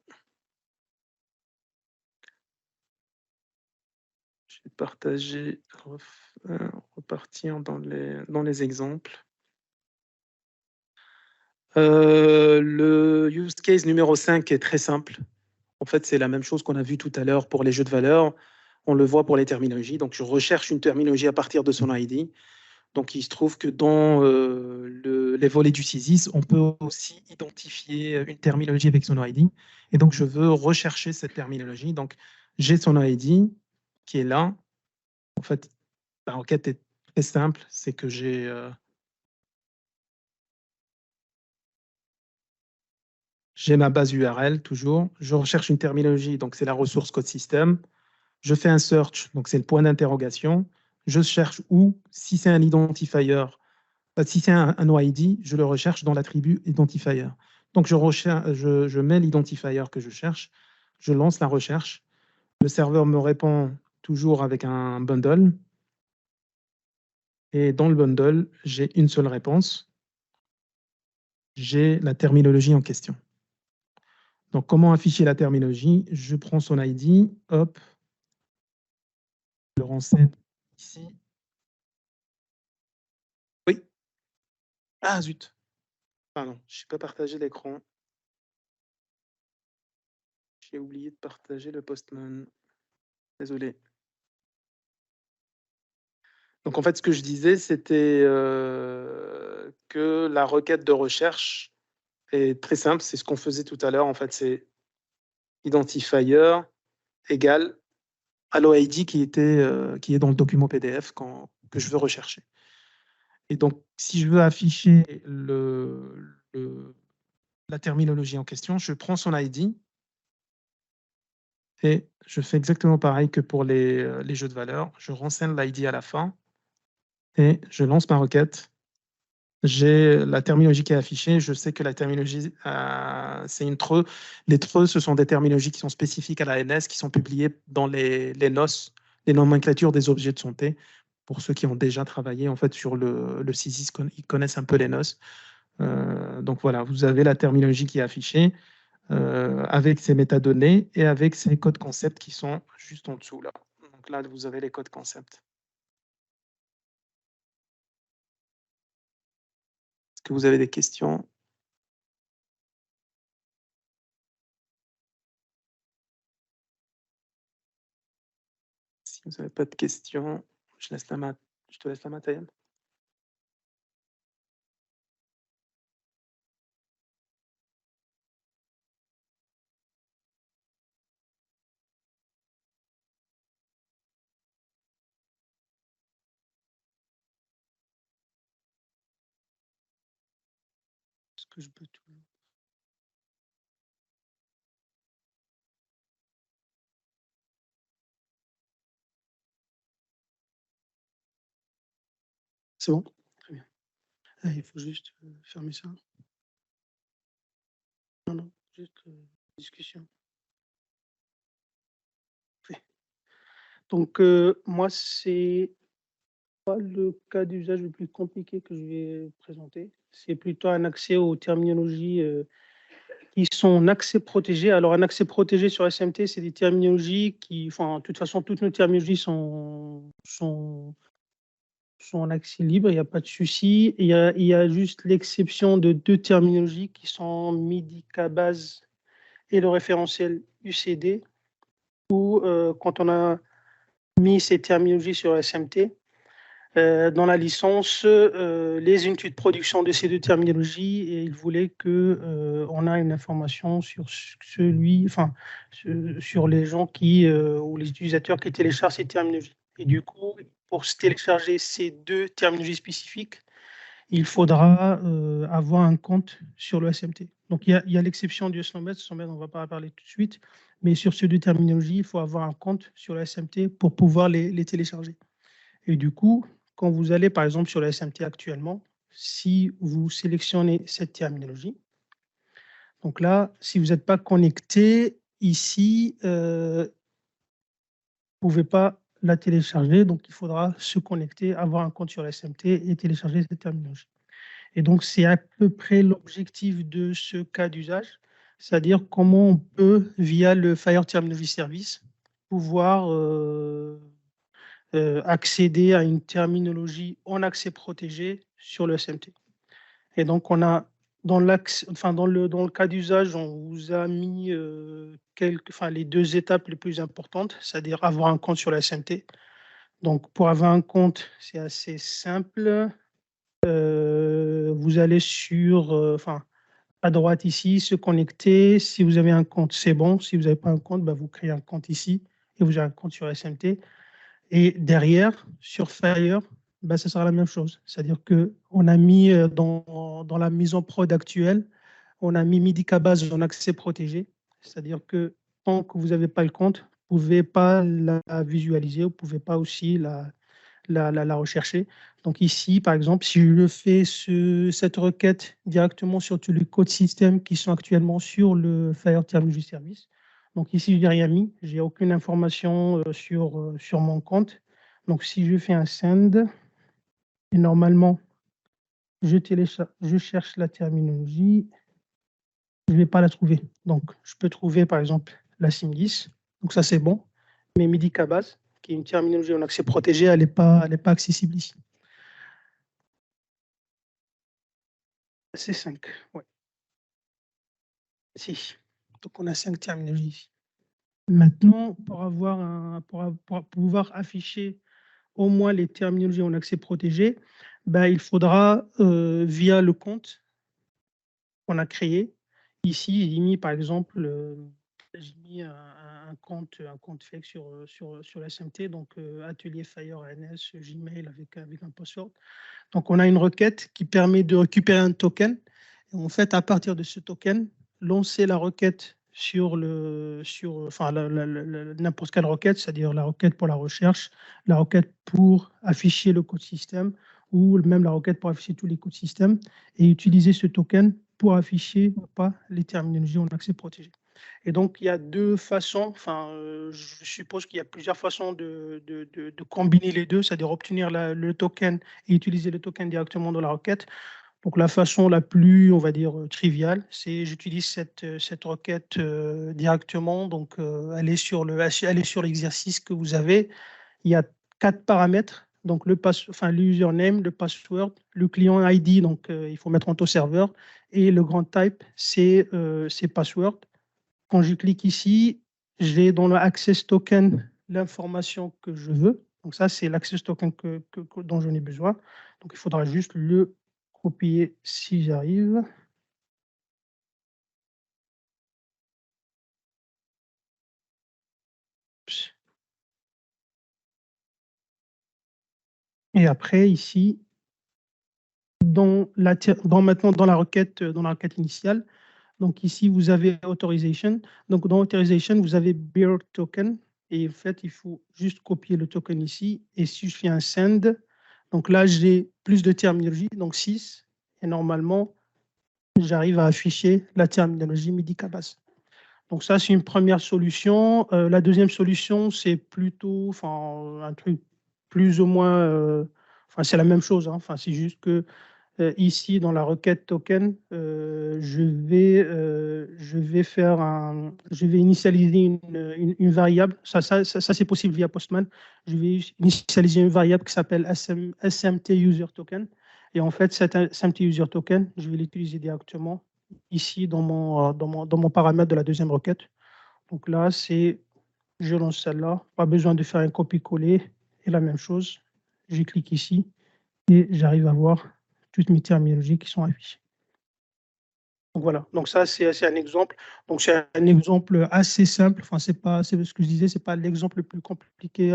je vais partager, repartir dans les exemples. Le use case numéro 5 est très simple. En fait, c'est la même chose qu'on a vu tout à l'heure pour les jeux de valeurs. On le voit pour les terminologies. Donc, je recherche une terminologie à partir de son ID. Donc, il se trouve que dans les volets du CISIS, on peut aussi identifier une terminologie avec son ID. Et donc, je veux rechercher cette terminologie. Donc, j'ai son ID qui est là. En fait, la requête est très simple. C'est que j'ai ma base URL toujours. Je recherche une terminologie. Donc, c'est la ressource code system. Je fais un search. Donc, c'est le point d'interrogation. Je cherche où, si c'est un identifier, si c'est un OID, je le recherche dans l'attribut identifier. Donc, je mets l'identifier que je cherche, je lance la recherche. Le serveur me répond toujours avec un bundle. Et dans le bundle, j'ai une seule réponse. J'ai la terminologie en question. Donc, comment afficher la terminologie? Je prends son ID, hop, je le renseigne ici. Oui. Ah, zut. Pardon, je n'ai pas partagé l'écran. J'ai oublié de partager le Postman. Désolé. Donc, en fait, ce que je disais, c'était que la requête de recherche, est très simple, c'est ce qu'on faisait tout à l'heure. En fait, c'est identifier égale allo ID qui est dans le document PDF que je veux rechercher. Et donc, si je veux afficher la terminologie en question, je prends son ID et je fais exactement pareil que pour les jeux de valeurs. Je renseigne l'ID à la fin et je lance ma requête. J'ai la terminologie qui est affichée. Je sais que la terminologie, c'est une TRE. Les TRE, ce sont des terminologies qui sont spécifiques à la NS, qui sont publiées dans les NOS, les nomenclatures des objets de santé. Pour ceux qui ont déjà travaillé en fait sur le CISIS, ils connaissent un peu les NOS. Donc voilà, vous avez la terminologie qui est affichée avec ces métadonnées et avec ces codes concepts qui sont juste en dessous là. Donc là, vous avez les codes concepts. Est-ce que vous avez des questions? Si vous n'avez pas de questions, je te laisse la main, Tayeb. Est-ce que je peux tout... C'est bon? Très bien. Ah, il faut juste fermer ça. Non, juste discussion. Okay. Donc, moi, c'est pas le cas d'usage le plus compliqué que je vais présenter. C'est plutôt un accès aux terminologies qui sont en accès protégé. Alors, un accès protégé sur SMT, c'est des terminologies qui, enfin, de toute façon, toutes nos terminologies sont en accès libre, il n'y a pas de souci. Il y a juste l'exception de 2 terminologies qui sont Midicabase et le référentiel UCD, où quand on a mis ces terminologies sur SMT, dans la licence, les unités de production de ces 2 terminologies, et il voulait qu'on a une information sur sur les gens ou les utilisateurs qui téléchargent ces terminologies. Et du coup, pour télécharger ces 2 terminologies spécifiques, il faudra avoir un compte sur le SMT. Donc, il y a l'exception du SNOMED, on ne va pas en parler tout de suite, mais sur ces 2 terminologies, il faut avoir un compte sur le SMT pour pouvoir les télécharger. Et du coup, quand vous allez par exemple sur le SMT actuellement, si vous sélectionnez cette terminologie, donc là, si vous n'êtes pas connecté ici, vous ne pouvez pas la télécharger, donc il faudra se connecter, avoir un compte sur le SMT et télécharger cette terminologie. Et donc, c'est à peu près l'objectif de ce cas d'usage, c'est-à-dire comment on peut, via le Fire Terminology Service, pouvoir accéder à une terminologie en accès protégé sur le SMT. Et donc, on a, dans le cas d'usage, on vous a mis les 2 étapes les plus importantes, c'est-à-dire avoir un compte sur le SMT. Donc, pour avoir un compte, c'est assez simple. Vous allez sur, à droite ici, se connecter. Si vous avez un compte, c'est bon. Si vous n'avez pas un compte, vous créez un compte ici et vous avez un compte sur SMT. Et derrière, sur Fire, ce sera la même chose. C'est-à-dire qu'on a mis dans la mise en prod actuelle, on a mis Midicabase en accès protégé. C'est-à-dire que tant que vous n'avez pas le compte, vous ne pouvez pas la visualiser, vous ne pouvez pas aussi la rechercher. Donc ici, par exemple, si je fais cette requête directement sur tous les codes système qui sont actuellement sur le Fire Terminology Service, donc ici, je n'ai rien mis, je n'ai aucune information sur mon compte. Donc si je fais un send, et normalement, je cherche la terminologie, je ne vais pas la trouver. Donc je peux trouver par exemple la SIM10, donc ça c'est bon, mais Midicabase, qui est une terminologie en accès protégé, elle n'est pas accessible ici. C'est 5, oui. Si. Donc on a 5 terminologies ici. Maintenant, pour pouvoir afficher au moins les terminologies en accès protégé, il faudra, via le compte, qu'on a créé. Ici, j'ai mis par exemple j'ai mis un compte fake sur la SMT, donc atelier Fire ANS Gmail avec un password. Donc, on a une requête qui permet de récupérer un token. Et en fait, à partir de ce token, lancer la requête sur n'importe quelle requête, c'est-à-dire la requête pour la recherche, la requête pour afficher le code système ou même la requête pour afficher tous les codes système et utiliser ce token pour afficher ou pas les terminologies en accès protégé. Et donc, il y a deux façons, je suppose qu'il y a plusieurs façons de combiner les deux, c'est-à-dire obtenir le token et utiliser le token directement dans la requête. Donc, la façon la plus, on va dire, triviale, c'est j'utilise cette requête directement. Donc, aller sur l'exercice que vous avez. Il y a 4 paramètres. Donc, le username, le password, le client ID, donc il faut mettre en auto-serveur, et le grand type, c'est password. Quand je clique ici, j'ai dans le Access Token l'information que je veux. Donc ça, c'est l'Access Token dont j'en ai besoin. Donc il faudra juste le copier si j'arrive. Et après, ici, maintenant dans la requête initiale, donc ici, vous avez Authorization. Donc dans Authorization, vous avez Bearer Token. Et en fait, il faut juste copier le token ici. Et si je fais un Send, donc là, j'ai plus de terminologie, donc 6. Et normalement, j'arrive à afficher la terminologie MIDI-CABAS. Donc ça, c'est une première solution. La deuxième solution, c'est plutôt un truc plus ou moins... c'est la même chose. C'est juste que ici, dans la requête token, je vais initialiser une variable. Ça c'est possible via Postman. Je vais initialiser une variable qui s'appelle SMT User Token. Et en fait, cet SMT User Token, je vais l'utiliser directement ici dans mon paramètre de la deuxième requête. Donc là, je lance celle-là. Pas besoin de faire un copier-coller. Et la même chose, je clique ici et j'arrive à voir toutes mes terminologies qui sont affichées. Donc voilà, donc ça c'est un exemple. Donc c'est un exemple assez simple. C'est ce que je disais, c'est pas l'exemple le plus compliqué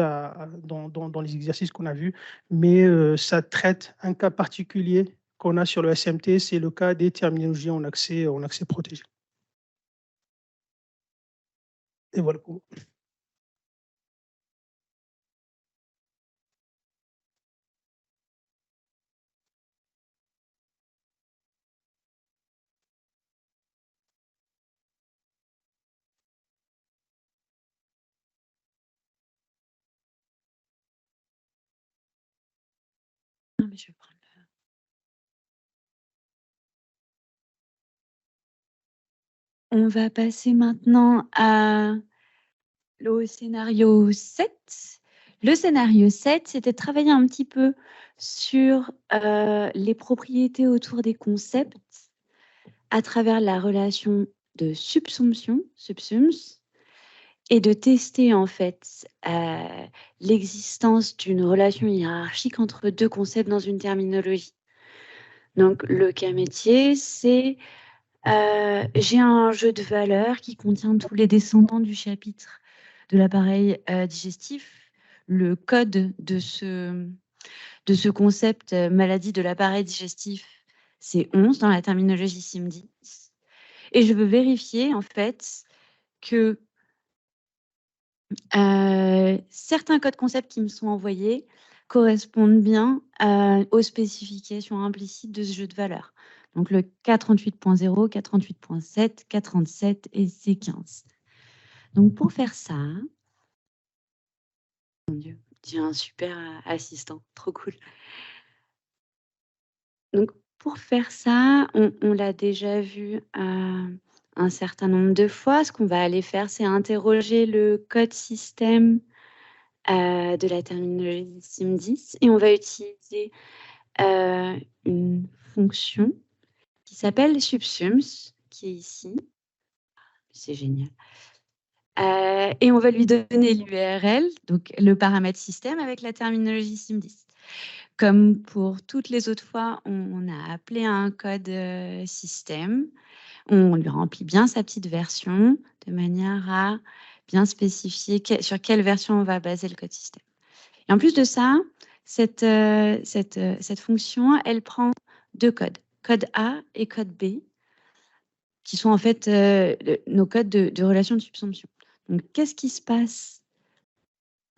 dans les exercices qu'on a vus, mais ça traite un cas particulier qu'on a sur le SMT, c'est le cas des terminologies en accès protégé. Et voilà pour moi. Non, mais je vais prendre On va passer maintenant au scénario 7. Le scénario 7, c'était de travailler un petit peu sur les propriétés autour des concepts à travers la relation de subsumption, subsums, et de tester en fait l'existence d'une relation hiérarchique entre deux concepts dans une terminologie. Donc le cas métier, c'est j'ai un jeu de valeurs qui contient tous les descendants du chapitre de l'appareil digestif. Le code de ce concept maladie de l'appareil digestif, c'est 11 dans la terminologie SIM10. Et je veux vérifier en fait que certains codes concepts qui me sont envoyés correspondent bien aux spécifications implicites de ce jeu de valeurs. Donc le K38.0, K38.7, K37 et C15. Donc pour faire ça, mon Dieu, j'ai un super assistant, trop cool. Donc pour faire ça, on l'a déjà vu un certain nombre de fois. Ce qu'on va aller faire, c'est interroger le code système de la terminologie SIM10 et on va utiliser une fonction qui s'appelle subsums, qui est ici. C'est génial. Et on va lui donner l'URL, donc le paramètre système avec la terminologie SIM10. comme pour toutes les autres fois, on a appelé un code système. On lui remplit bien sa petite version de manière à bien spécifier sur quelle version on va baser le code système. Et en plus de ça, cette fonction, elle prend deux codes, code A et code B, qui sont en fait nos codes de relation de subsumption. Donc, qu'est-ce qui se passe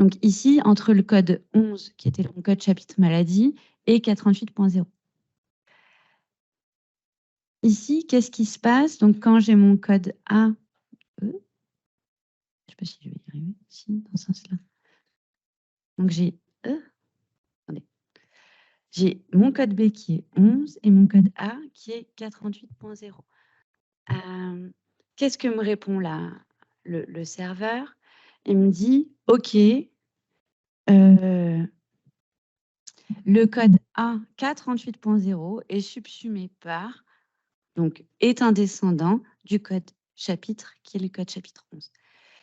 donc ici entre le code 11, qui était mon code chapitre maladie, et 438.0. Ici, qu'est-ce qui se passe? Donc, quand j'ai mon code A, je ne sais pas si je vais y arriver, ici, dans ce sens-là. Donc, j'ai j'ai mon code B qui est 11 et mon code A qui est 438.0. Qu'est-ce que me répond là le serveur? Il me dit, OK, le code A 438.0 est subsumé par, donc est un descendant du code chapitre qui est le code chapitre 11.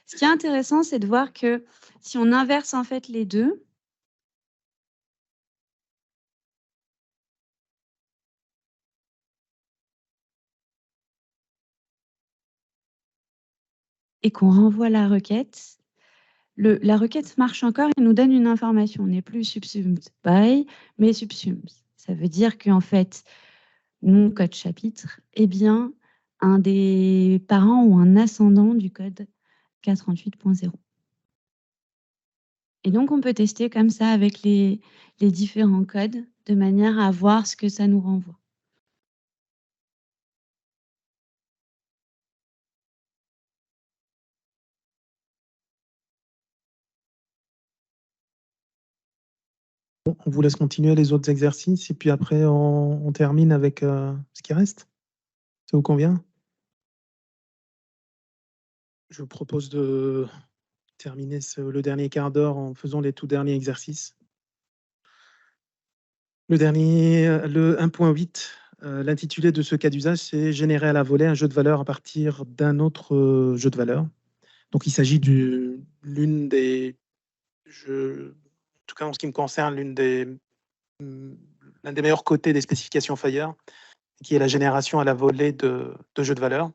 Ce qui est intéressant, c'est de voir que si on inverse en fait les deux, et qu'on renvoie la requête, la requête marche encore et nous donne une information. On n'est plus subsumed by, mais subsumed. Ça veut dire qu'en fait, mon code chapitre est bien un des parents ou un ascendant du code 438.0. Et donc, on peut tester comme ça avec les différents codes de manière à voir ce que ça nous renvoie. Bon, on vous laisse continuer les autres exercices et puis après, on termine avec ce qui reste. Ça vous convient? Je vous propose de terminer le dernier quart d'heure en faisant les tout derniers exercices. Le dernier, le 1.8, l'intitulé de ce cas d'usage, c'est « Générer à la volée un jeu de valeur à partir d'un autre jeu de valeur ». Donc, il s'agit l'une des, en tout cas en ce qui me concerne, l'un des meilleurs côtés des spécifications Fire, qui est la génération à la volée de jeux de valeur.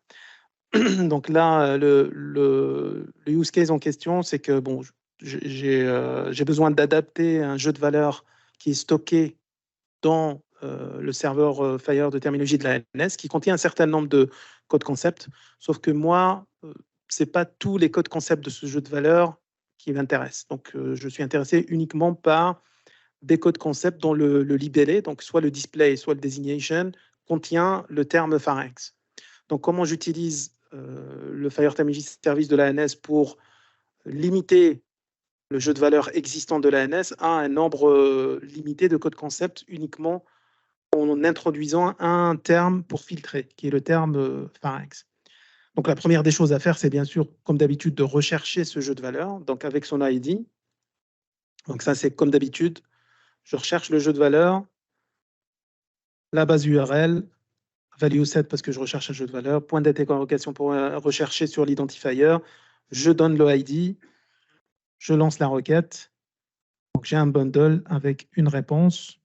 Donc là, le use case en question, c'est que bon, j'ai besoin d'adapter un jeu de valeur qui est stocké dans le serveur Fire de terminologie de la NS, qui contient un certain nombre de codes concepts, sauf que moi, ce n'est pas tous les codes concepts de ce jeu de valeur qui m'intéressent. Donc, je suis intéressé uniquement par des codes concepts dont le libellé, donc soit le display, soit le designation, contient le terme pharynx. Donc, comment j'utilise le Fire Terminology Service de l'ANS pour limiter le jeu de valeur existant de l'ANS à un nombre limité de codes concepts uniquement en introduisant un terme pour filtrer, qui est le terme pharynx. Donc, la première des choses à faire, c'est bien sûr, comme d'habitude, de rechercher ce jeu de valeur, donc avec son ID. Donc, ça, c'est comme d'habitude, je recherche le jeu de valeur, la base URL, value set parce que je recherche un jeu de valeur, point d'interrogation pour rechercher sur l'identifier, je donne le ID, je lance la requête. Donc, j'ai un bundle avec une réponse.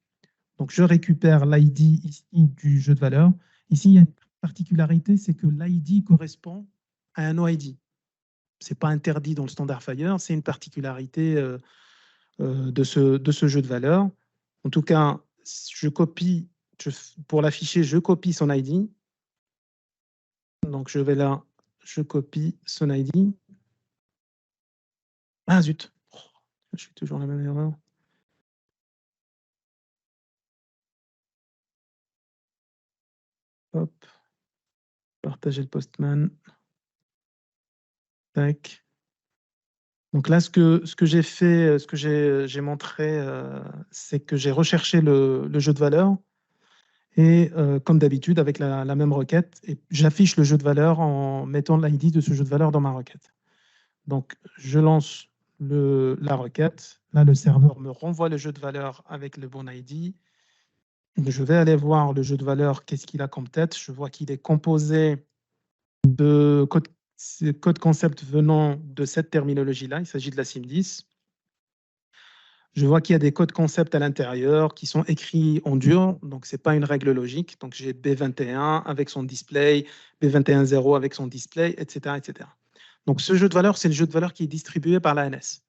Donc, je récupère l'ID ici du jeu de valeur. Ici, il y a une particularité, c'est que l'ID correspond à un OID. Ce n'est pas interdit dans le standard Fire, c'est une particularité de ce jeu de valeur. En tout cas, je copie, pour l'afficher, je copie son ID. Donc, je vais là, je copie son ID. Ah zut, je suis toujours la même erreur. Hop, partager le postman. Tac. Donc là, ce que j'ai fait, ce que j'ai montré, c'est que j'ai recherché le jeu de valeur et comme d'habitude, avec la même requête, et j'affiche le jeu de valeur en mettant l'ID de ce jeu de valeur dans ma requête. Donc, je lance la requête. Là, le serveur me renvoie le jeu de valeur avec le bon ID. Je vais aller voir le jeu de valeur, qu'est-ce qu'il a comme tête. Je vois qu'il est composé de code concept venant de cette terminologie-là. Il s'agit de la SIM10. Je vois qu'il y a des codes concepts à l'intérieur qui sont écrits en dur, donc ce n'est pas une règle logique. Donc j'ai B21 avec son display, B21.0 avec son display, etc., etc. Donc ce jeu de valeurs, c'est le jeu de valeurs qui est distribué par l'ANS.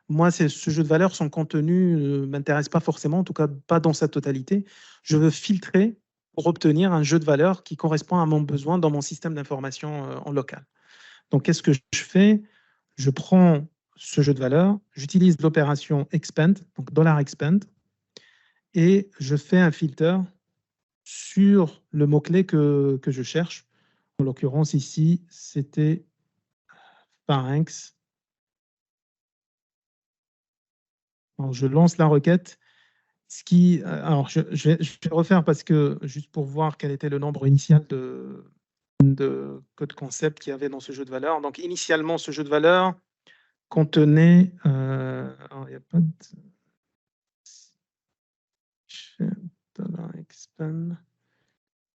Moi, ce jeu de valeurs, son contenu ne m'intéresse pas forcément, en tout cas pas dans sa totalité. Je veux filtrer pour obtenir un jeu de valeurs qui correspond à mon besoin dans mon système d'information en local. Donc qu'est-ce que je fais? Je prends ce jeu de valeurs, j'utilise l'opération expand, donc $expand, et je fais un filter sur le mot-clé que je cherche. En l'occurrence, ici, c'était pharynx. Alors, je lance la requête. Alors, je vais refaire parce que, juste pour voir quel était le nombre initial de code concept qu'il y avait dans ce jeu de valeurs. Donc, initialement, ce jeu de valeurs contenait... alors, il n'y a pas de... $expand.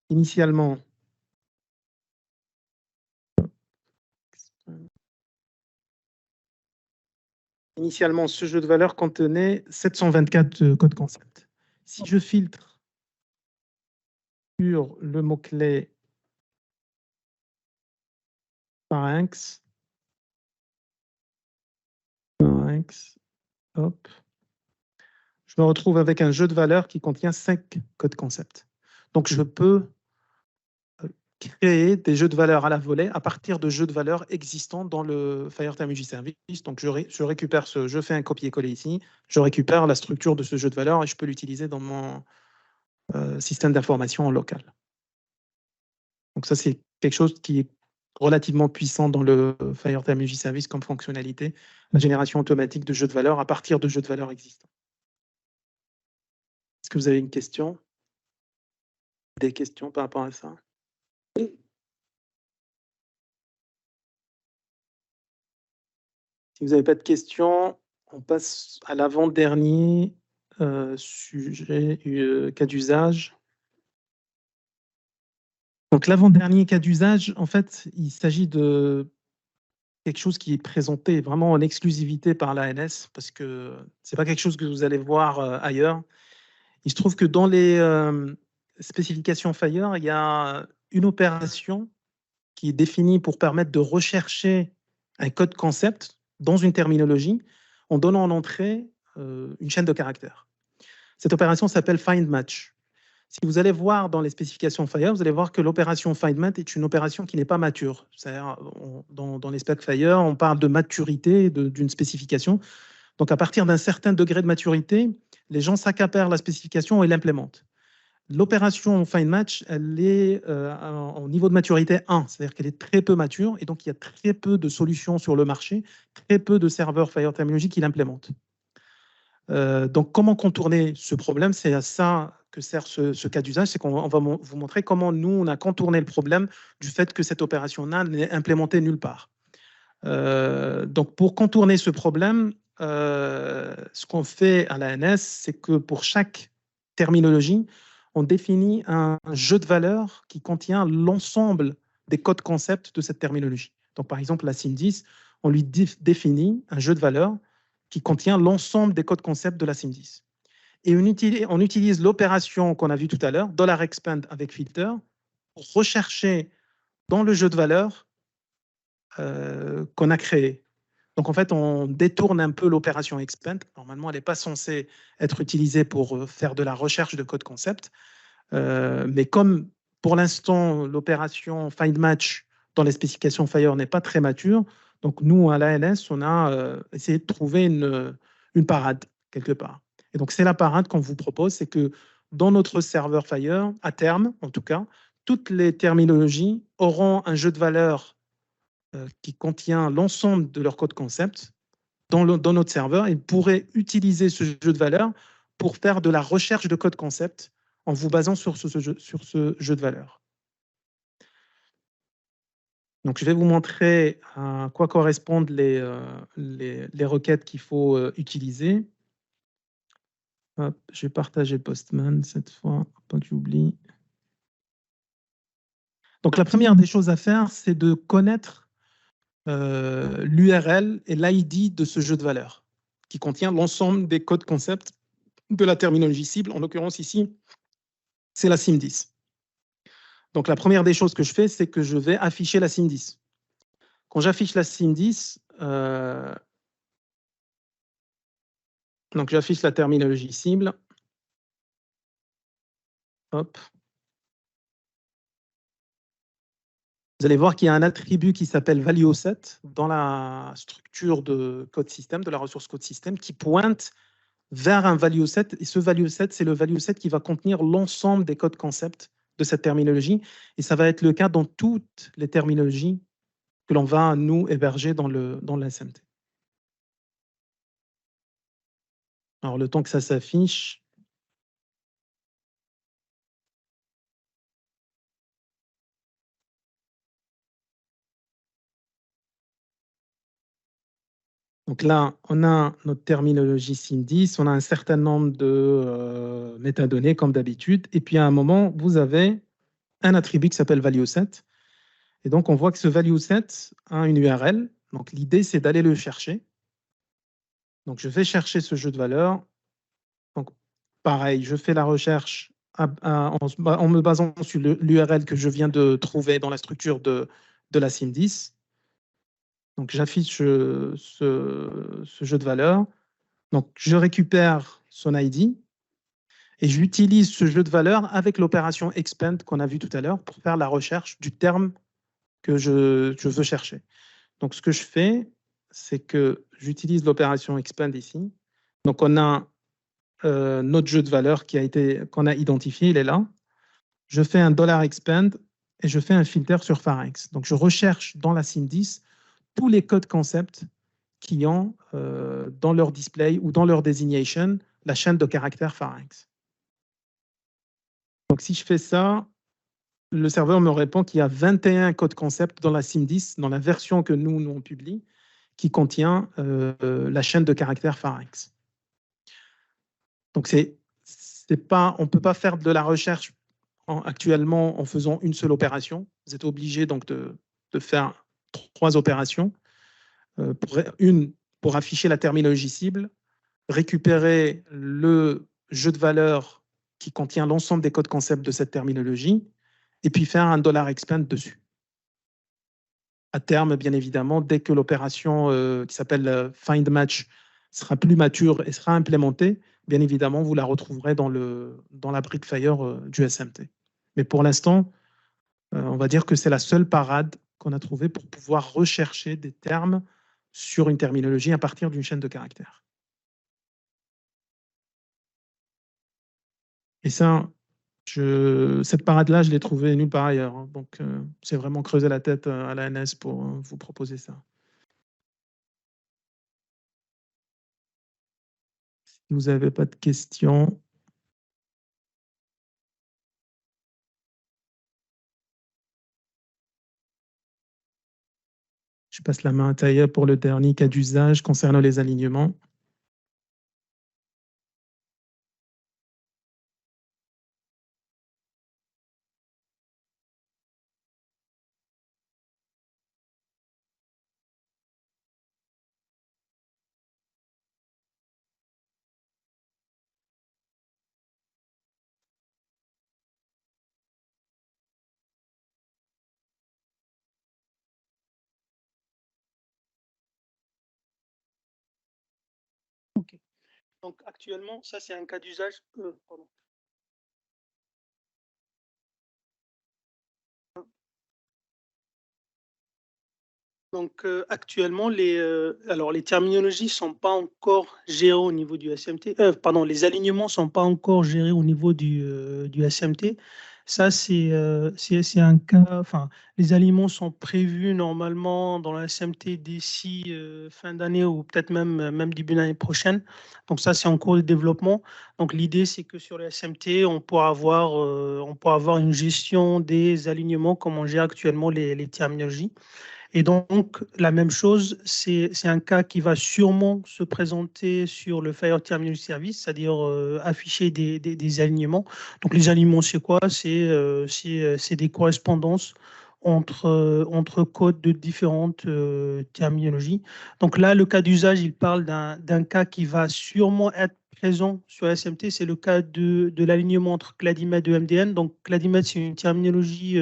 Initialement, ce jeu de valeurs contenait 724 codes concept. Si je filtre sur le mot-clé pharynx, hop, je me retrouve avec un jeu de valeurs qui contient 5 codes concept. Donc, je peux créer des jeux de valeurs à la volée à partir de jeux de valeurs existants dans le FireTime Service. Donc, je récupère je fais un copier-coller ici, je récupère la structure de ce jeu de valeurs et je peux l'utiliser dans mon système d'information en local. Donc, ça, c'est quelque chose qui est relativement puissant dans le FireTime Service comme fonctionnalité, la génération automatique de jeux de valeurs à partir de jeux de valeurs existants. Est-ce que vous avez une question? Des questions par rapport à ça? Si vous n'avez pas de questions, on passe à l'avant-dernier sujet, cas d'usage. Donc l'avant-dernier cas d'usage, en fait, il s'agit de quelque chose qui est présenté vraiment en exclusivité par l'ANS, parce que ce n'est pas quelque chose que vous allez voir ailleurs. Il se trouve que dans les spécifications Fire, il y a une opération qui est définie pour permettre de rechercher un code concept dans une terminologie en donnant en entrée une chaîne de caractères. Cette opération s'appelle find match. Si vous allez voir dans les spécifications Fire, vous allez voir que l'opération find match est une opération qui n'est pas mature. C'est-à-dire, dans les specs Fire, on parle de maturité d'une spécification. Donc, à partir d'un certain degré de maturité, les gens s'accaparent la spécification et l'implémentent. L'opération find match, elle est au niveau de maturité 1, c'est-à-dire qu'elle est très peu mature, et donc il y a très peu de solutions sur le marché, très peu de serveurs Fire Terminology qui l'implémentent. Donc, comment contourner ce problème? C'est à ça que sert ce cas d'usage, c'est qu'on va vous montrer comment nous, on a contourné le problème du fait que cette opération-là n'est implémentée nulle part. Donc, pour contourner ce problème, ce qu'on fait à l'ANS, c'est que pour chaque terminologie, on définit un jeu de valeurs qui contient l'ensemble des codes concepts de cette terminologie. Donc, par exemple, la SIM10, on lui définit un jeu de valeurs qui contient l'ensemble des codes concepts de la SIM10. Et on utilise l'opération qu'on a vue tout à l'heure, $expand avec filter, pour rechercher dans le jeu de valeurs qu'on a créé. Donc, en fait, on détourne un peu l'opération expand. Normalement, elle n'est pas censée être utilisée pour faire de la recherche de code concept. Mais comme, pour l'instant, l'opération find match dans les spécifications Fire n'est pas très mature, donc nous, à l'ANS, on a essayé de trouver une parade, quelque part. Et donc, c'est la parade qu'on vous propose, c'est que dans notre serveur Fire, à terme, en tout cas, toutes les terminologies auront un jeu de valeurs qui contient l'ensemble de leur code concept dans notre serveur et pourrait utiliser ce jeu de valeurs pour faire de la recherche de code concept en vous basant sur ce jeu de valeurs. Donc, je vais vous montrer à quoi correspondent les requêtes qu'il faut utiliser. Hop, je vais partager Postman cette fois, pas que j'oublie. Donc, la première des choses à faire, c'est de connaître l'URL et l'ID de ce jeu de valeurs qui contient l'ensemble des codes concepts de la terminologie cible. En l'occurrence, ici, c'est la SIM10. Donc, la première des choses que je fais, c'est que je vais afficher la SIM10. Quand j'affiche la SIM10, donc j'affiche la terminologie cible. Hop. Vous allez voir qu'il y a un attribut qui s'appelle ValueSet dans la structure de code système, de la ressource code système, qui pointe vers un ValueSet. Et ce ValueSet, c'est le ValueSet qui va contenir l'ensemble des codes concepts de cette terminologie. Et ça va être le cas dans toutes les terminologies que l'on va, nous, héberger dans le SMT. Alors, le temps que ça s'affiche. Donc là, on a notre terminologie SIM10, on a un certain nombre de métadonnées comme d'habitude. Et puis à un moment, vous avez un attribut qui s'appelle ValueSet. Et donc, on voit que ce ValueSet a une URL. Donc, l'idée, c'est d'aller le chercher. Donc, je vais chercher ce jeu de valeurs. Donc, pareil, je fais la recherche en me basant sur l'URL que je viens de trouver dans la structure de la SIM10. Donc, j'affiche ce jeu de valeurs. Donc, je récupère son ID et j'utilise ce jeu de valeurs avec l'opération expand qu'on a vu tout à l'heure pour faire la recherche du terme que je veux chercher. Donc, ce que je fais, c'est que j'utilise l'opération expand ici. Donc, on a notre jeu de valeurs qu'on a identifié, il est là. Je fais un $expand et je fais un filtre sur Pharynx. Donc, je recherche dans la SIM10 tous les codes concepts qui ont dans leur display ou dans leur designation la chaîne de caractères Pharynx. Donc, si je fais ça, le serveur me répond qu'il y a 21 codes concepts dans la SIM10, dans la version que nous on publie, qui contient la chaîne de caractères Pharynx. Donc, on ne peut pas faire de la recherche actuellement en faisant une seule opération. Vous êtes obligé donc de faire 3 opérations. Une pour afficher la terminologie cible, récupérer le jeu de valeurs qui contient l'ensemble des codes concepts de cette terminologie, et puis faire un $expand dessus. À terme, bien évidemment, dès que l'opération qui s'appelle find match sera plus mature et sera implémentée, bien évidemment, vous la retrouverez dans la brique Fire du SMT. Mais pour l'instant, on va dire que c'est la seule parade qu'on a trouvée pour pouvoir rechercher des termes sur une terminologie à partir d'une chaîne de caractères. Et ça, cette parade-là, je l'ai trouvée nulle part ailleurs. Hein. Donc, c'est vraiment creuser la tête à la NS pour vous proposer ça. Si vous n'avez pas de questions. Je passe la main à Taïa pour le dernier cas d'usage concernant les alignements. OK. Donc, actuellement, ça, c'est un cas d'usage. Pardon. Donc, actuellement, les terminologies ne sont pas encore gérées au niveau du SMT. Pardon, les alignements ne sont pas encore gérés au niveau du SMT. Ça, c'est un cas. Enfin, les alignements sont prévus normalement dans le SMT d'ici fin d'année ou peut-être même début d'année prochaine. Donc, ça, c'est en cours de développement. Donc, l'idée, c'est que sur le SMT, on pourra avoir une gestion des alignements comme on gère actuellement les terminologies. Et donc, la même chose, c'est un cas qui va sûrement se présenter sur le Fire Terminal Service, c'est-à-dire afficher des alignements. Donc, les alignements, c'est quoi? C'est des correspondances entre codes de différentes terminologies. Donc là, le cas d'usage, il parle d'un cas qui va sûrement être présent sur SMT, c'est le cas de l'alignement entre Cladimed et EMDN. Donc Cladimed, c'est une terminologie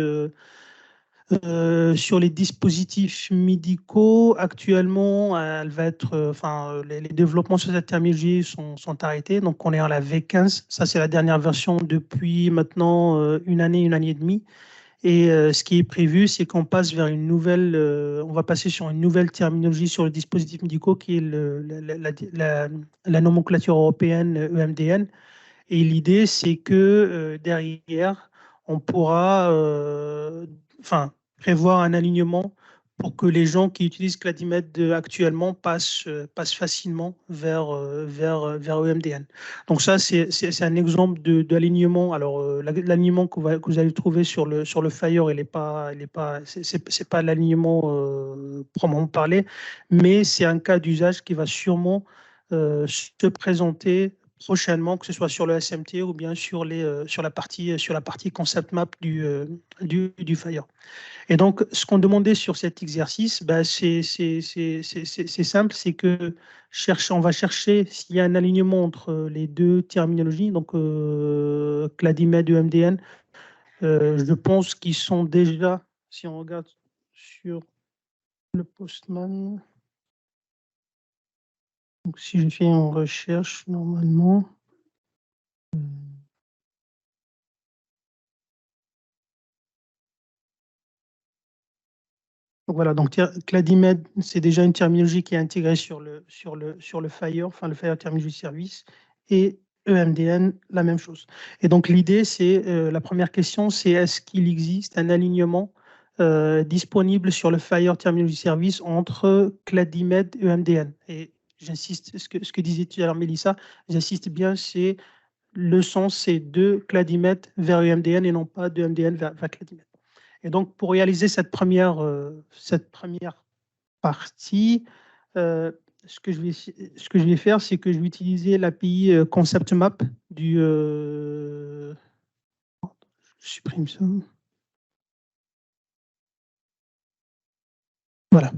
sur les dispositifs médicaux. Actuellement, elle va être, les développements sur cette terminologie sont arrêtés. Donc on est en la V15. Ça, c'est la dernière version depuis maintenant une année et demie. Et ce qui est prévu, c'est qu'on passe vers une nouvelle, on va passer sur une nouvelle terminologie sur le dispositif médical qui est la nomenclature européenne EMDN. Et l'idée, c'est que derrière, on pourra prévoir un alignement pour que les gens qui utilisent Cladimed actuellement passent facilement vers EMDN. Donc ça, c'est un exemple d'alignement. Alors, l'alignement que vous allez trouver sur le Fire, c'est pas l'alignement proprement parlé, mais c'est un cas d'usage qui va sûrement se présenter prochainement, que ce soit sur le SMT ou bien sur la partie concept map du Fire. Et donc, ce qu'on demandait sur cet exercice, c'est simple, c'est que on va chercher s'il y a un alignement entre les deux terminologies, donc Cladimed et EMDN. Je pense qu'ils sont déjà, si on regarde sur le Postman, donc si je fais une recherche normalement, donc voilà, donc Cladimed, c'est déjà une terminologie qui est intégrée sur le Fire, le Fire Terminology Service, et EMDN, la même chose. Et donc l'idée, c'est, la première question, c'est est-ce qu'il existe un alignement disponible sur le Fire Terminology Service entre Cladimed et EMDN? Et j'insiste, ce que disait tout à l'heure Mélissa, j'insiste bien, c'est le sens, c'est de Cladimed vers EMDN et non pas de EMDN vers Cladimed. Et donc, pour réaliser cette première partie, ce que je vais faire, c'est que je vais utiliser l'API Concept Map je supprime ça. Voilà.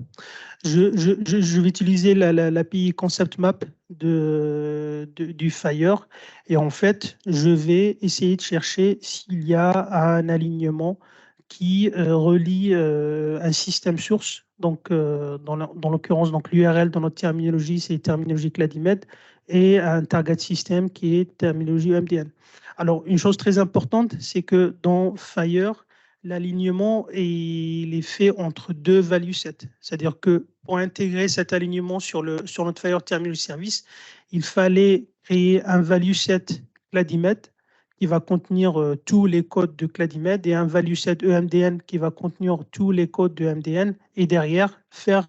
Je vais utiliser l'API Concept Map du Fire. Et en fait, je vais essayer de chercher s'il y a un alignement qui relie un système source. Donc, dans l'occurrence, l'URL dans notre terminologie, c'est terminologie Cladimed, et un target system qui est terminologie EMDN. Alors, une chose très importante, c'est que dans Fire, l'alignement est fait entre deux value sets. C'est-à-dire que pour intégrer cet alignement sur notre Fire Terminal Service, il fallait créer un value set Cladimed qui va contenir tous les codes de Cladimed et un value set EMDN qui va contenir tous les codes de EMDN, et derrière faire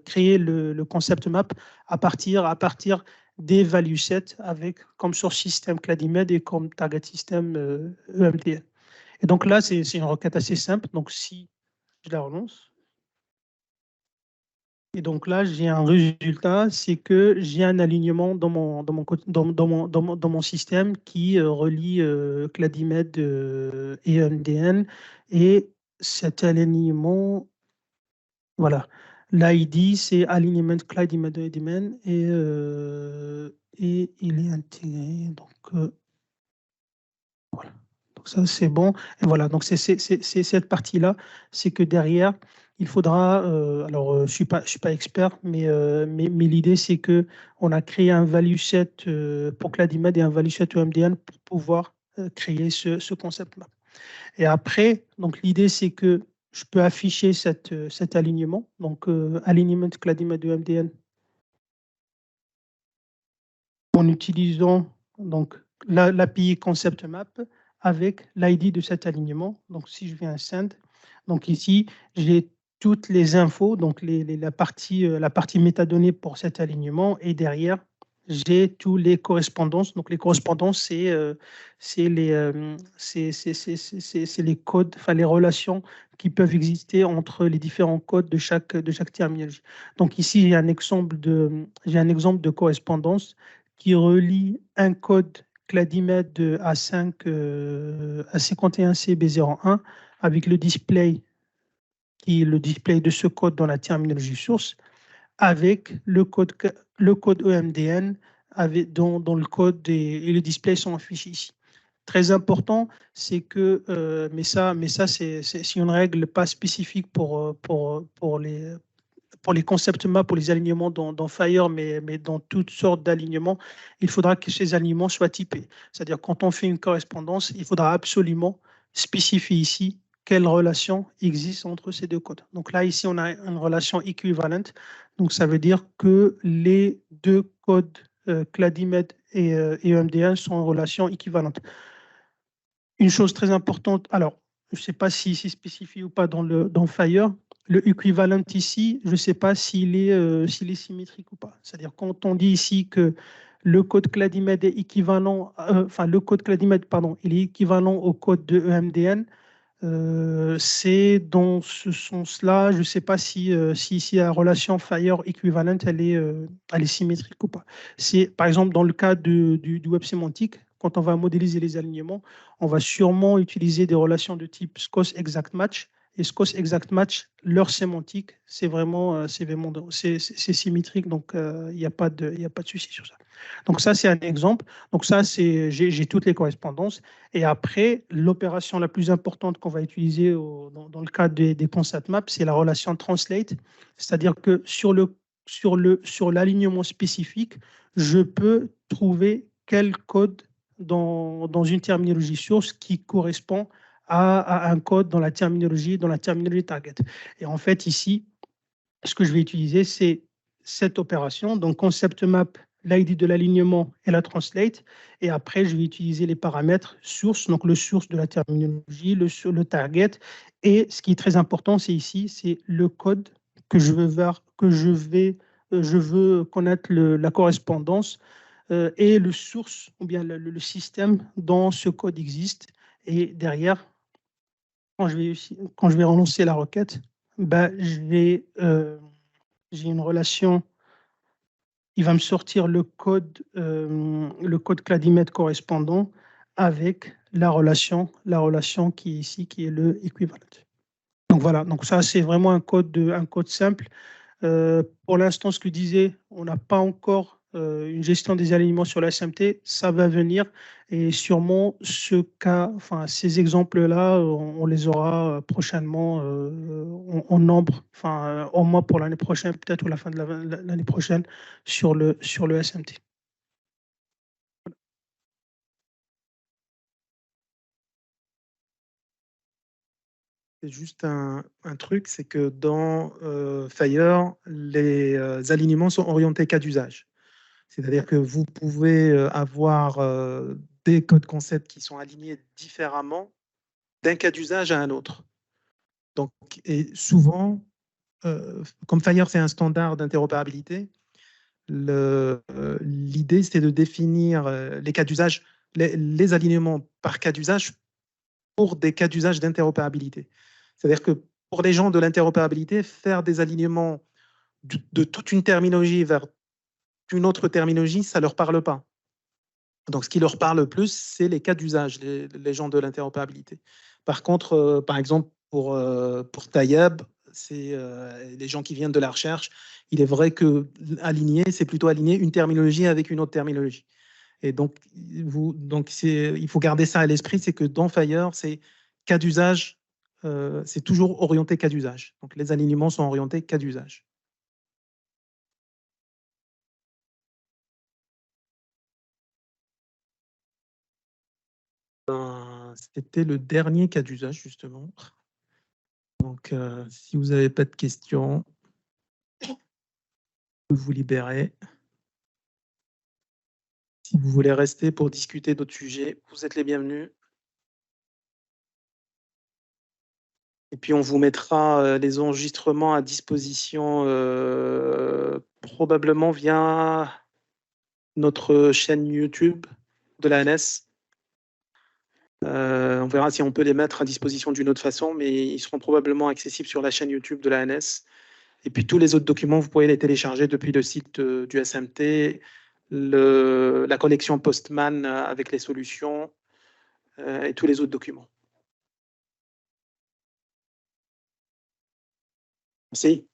créer le concept map à partir des value sets avec comme source système Cladimed et comme target system EMDN. Et donc là, c'est une requête assez simple. Donc si je la relance, et donc là, j'ai un résultat, c'est que j'ai un alignement dans mon système qui relie Cladimed et EMDN. Et cet alignement, voilà, l'ID, c'est Alignment Cladimed EMDN, et il est intégré. Donc, voilà. Donc ça, c'est bon. Et voilà, donc c'est cette partie-là, c'est que derrière, il faudra, alors je suis pas expert, mais l'idée, c'est qu'on a créé un value set pour Cladimed et un value set EMDN pour pouvoir créer ce concept map. Et après, donc l'idée, c'est que je peux afficher cet alignement, donc Alignment Cladimed EMDN, en utilisant donc l'API concept map avec l'ID de cet alignement. Donc, si je viens à Send, donc ici, j'ai toutes les infos, donc la partie métadonnées pour cet alignement, et derrière, j'ai tous les correspondances. Donc, les correspondances, c'est les codes, enfin les relations qui peuvent exister entre les différents codes de chaque terminologie. Donc, ici, j'ai un exemple de correspondance qui relie un code Cladimed A51CB01 avec le display qui est le display de ce code dans la terminologie source, avec le code EMDN, dont le code et le display sont affichés ici. Très important, c'est que, mais ça c'est une règle pas spécifique pour les concept maps, pour les alignements dans Fire, mais dans toutes sortes d'alignements, il faudra que ces alignements soient typés. C'est-à-dire, quand on fait une correspondance, il faudra absolument spécifier ici quelle relation existe entre ces deux codes. Donc là, ici, on a une relation équivalente. Donc, ça veut dire que les deux codes Cladimed et EMDN sont en relation équivalente. Une chose très importante, alors, je ne sais pas si c'est spécifié ou pas dans Fire, le équivalent ici, je ne sais pas s'il est symétrique ou pas. C'est-à-dire, quand on dit ici que le code Cladimed est équivalent, le code Cladimed, pardon, il est équivalent au code de EMDN, c'est dans ce sens-là, je ne sais pas si la relation Fire équivalente, elle est symétrique ou pas. Par exemple, dans le cas du web sémantique, quand on va modéliser les alignements, on va sûrement utiliser des relations de type SCOS exact match. Et SCOS exact match, leur sémantique, c'est symétrique, donc il n'y a pas de souci sur ça. Donc ça, c'est un exemple. Donc ça, j'ai toutes les correspondances. Et après, l'opération la plus importante qu'on va utiliser dans le cadre des concept maps, c'est la relation translate. C'est-à-dire que sur l'alignement spécifique, je peux trouver quel code dans une terminologie source qui correspond à un code dans la terminologie target. Et en fait, ici, ce que je vais utiliser, c'est cette opération. Donc, concept map, l'ID de l'alignement et la translate. Et après, je vais utiliser les paramètres source, donc le source de la terminologie, le target. Et ce qui est très important, c'est ici, c'est le code que je veux connaître la correspondance et le source, ou bien le système dont ce code existe. Et derrière, quand je vais relancer la requête, j'ai une relation. Il va me sortir le code Cladimed correspondant avec la relation qui est ici, qui est le equivalent. Donc voilà, donc ça c'est vraiment un code simple. Pour l'instant, ce que je disais, on n'a pas encore une gestion des alignements sur la SMT, ça va venir et sûrement ces exemples-là, on les aura prochainement en nombre, au moins pour l'année prochaine, peut-être ou la fin de l'année prochaine sur le SMT. C'est juste un truc, c'est que dans Fire, les alignements sont orientés cas d'usage. C'est-à-dire que vous pouvez avoir des codes concepts qui sont alignés différemment d'un cas d'usage à un autre. Donc, et souvent, comme Fire, c'est un standard d'interopérabilité, l'idée, c'est de définir les cas d'usage, les alignements par cas d'usage pour des cas d'usage d'interopérabilité. C'est-à-dire que pour les gens de l'interopérabilité, faire des alignements de toute une terminologie vers une autre terminologie, ça ne leur parle pas. Donc, ce qui leur parle le plus, c'est les cas d'usage, les gens de l'interopérabilité. Par contre, par exemple, pour Tayeb, c'est les gens qui viennent de la recherche, il est vrai que aligner, c'est plutôt aligner une terminologie avec une autre terminologie. Et donc, il faut garder ça à l'esprit, c'est que dans Fire, c'est cas d'usage, c'est toujours orienté cas d'usage. Donc, les alignements sont orientés cas d'usage. C'était le dernier cas d'usage, justement. Donc, si vous n'avez pas de questions, je peux vous libérer. Si vous voulez rester pour discuter d'autres sujets, vous êtes les bienvenus. Et puis, on vous mettra les enregistrements à disposition probablement via notre chaîne YouTube de l'ANS. On verra si on peut les mettre à disposition d'une autre façon, mais ils seront probablement accessibles sur la chaîne YouTube de l'ANS. Et puis, tous les autres documents, vous pouvez les télécharger depuis le site du SMT, la connexion Postman avec les solutions et tous les autres documents. Merci.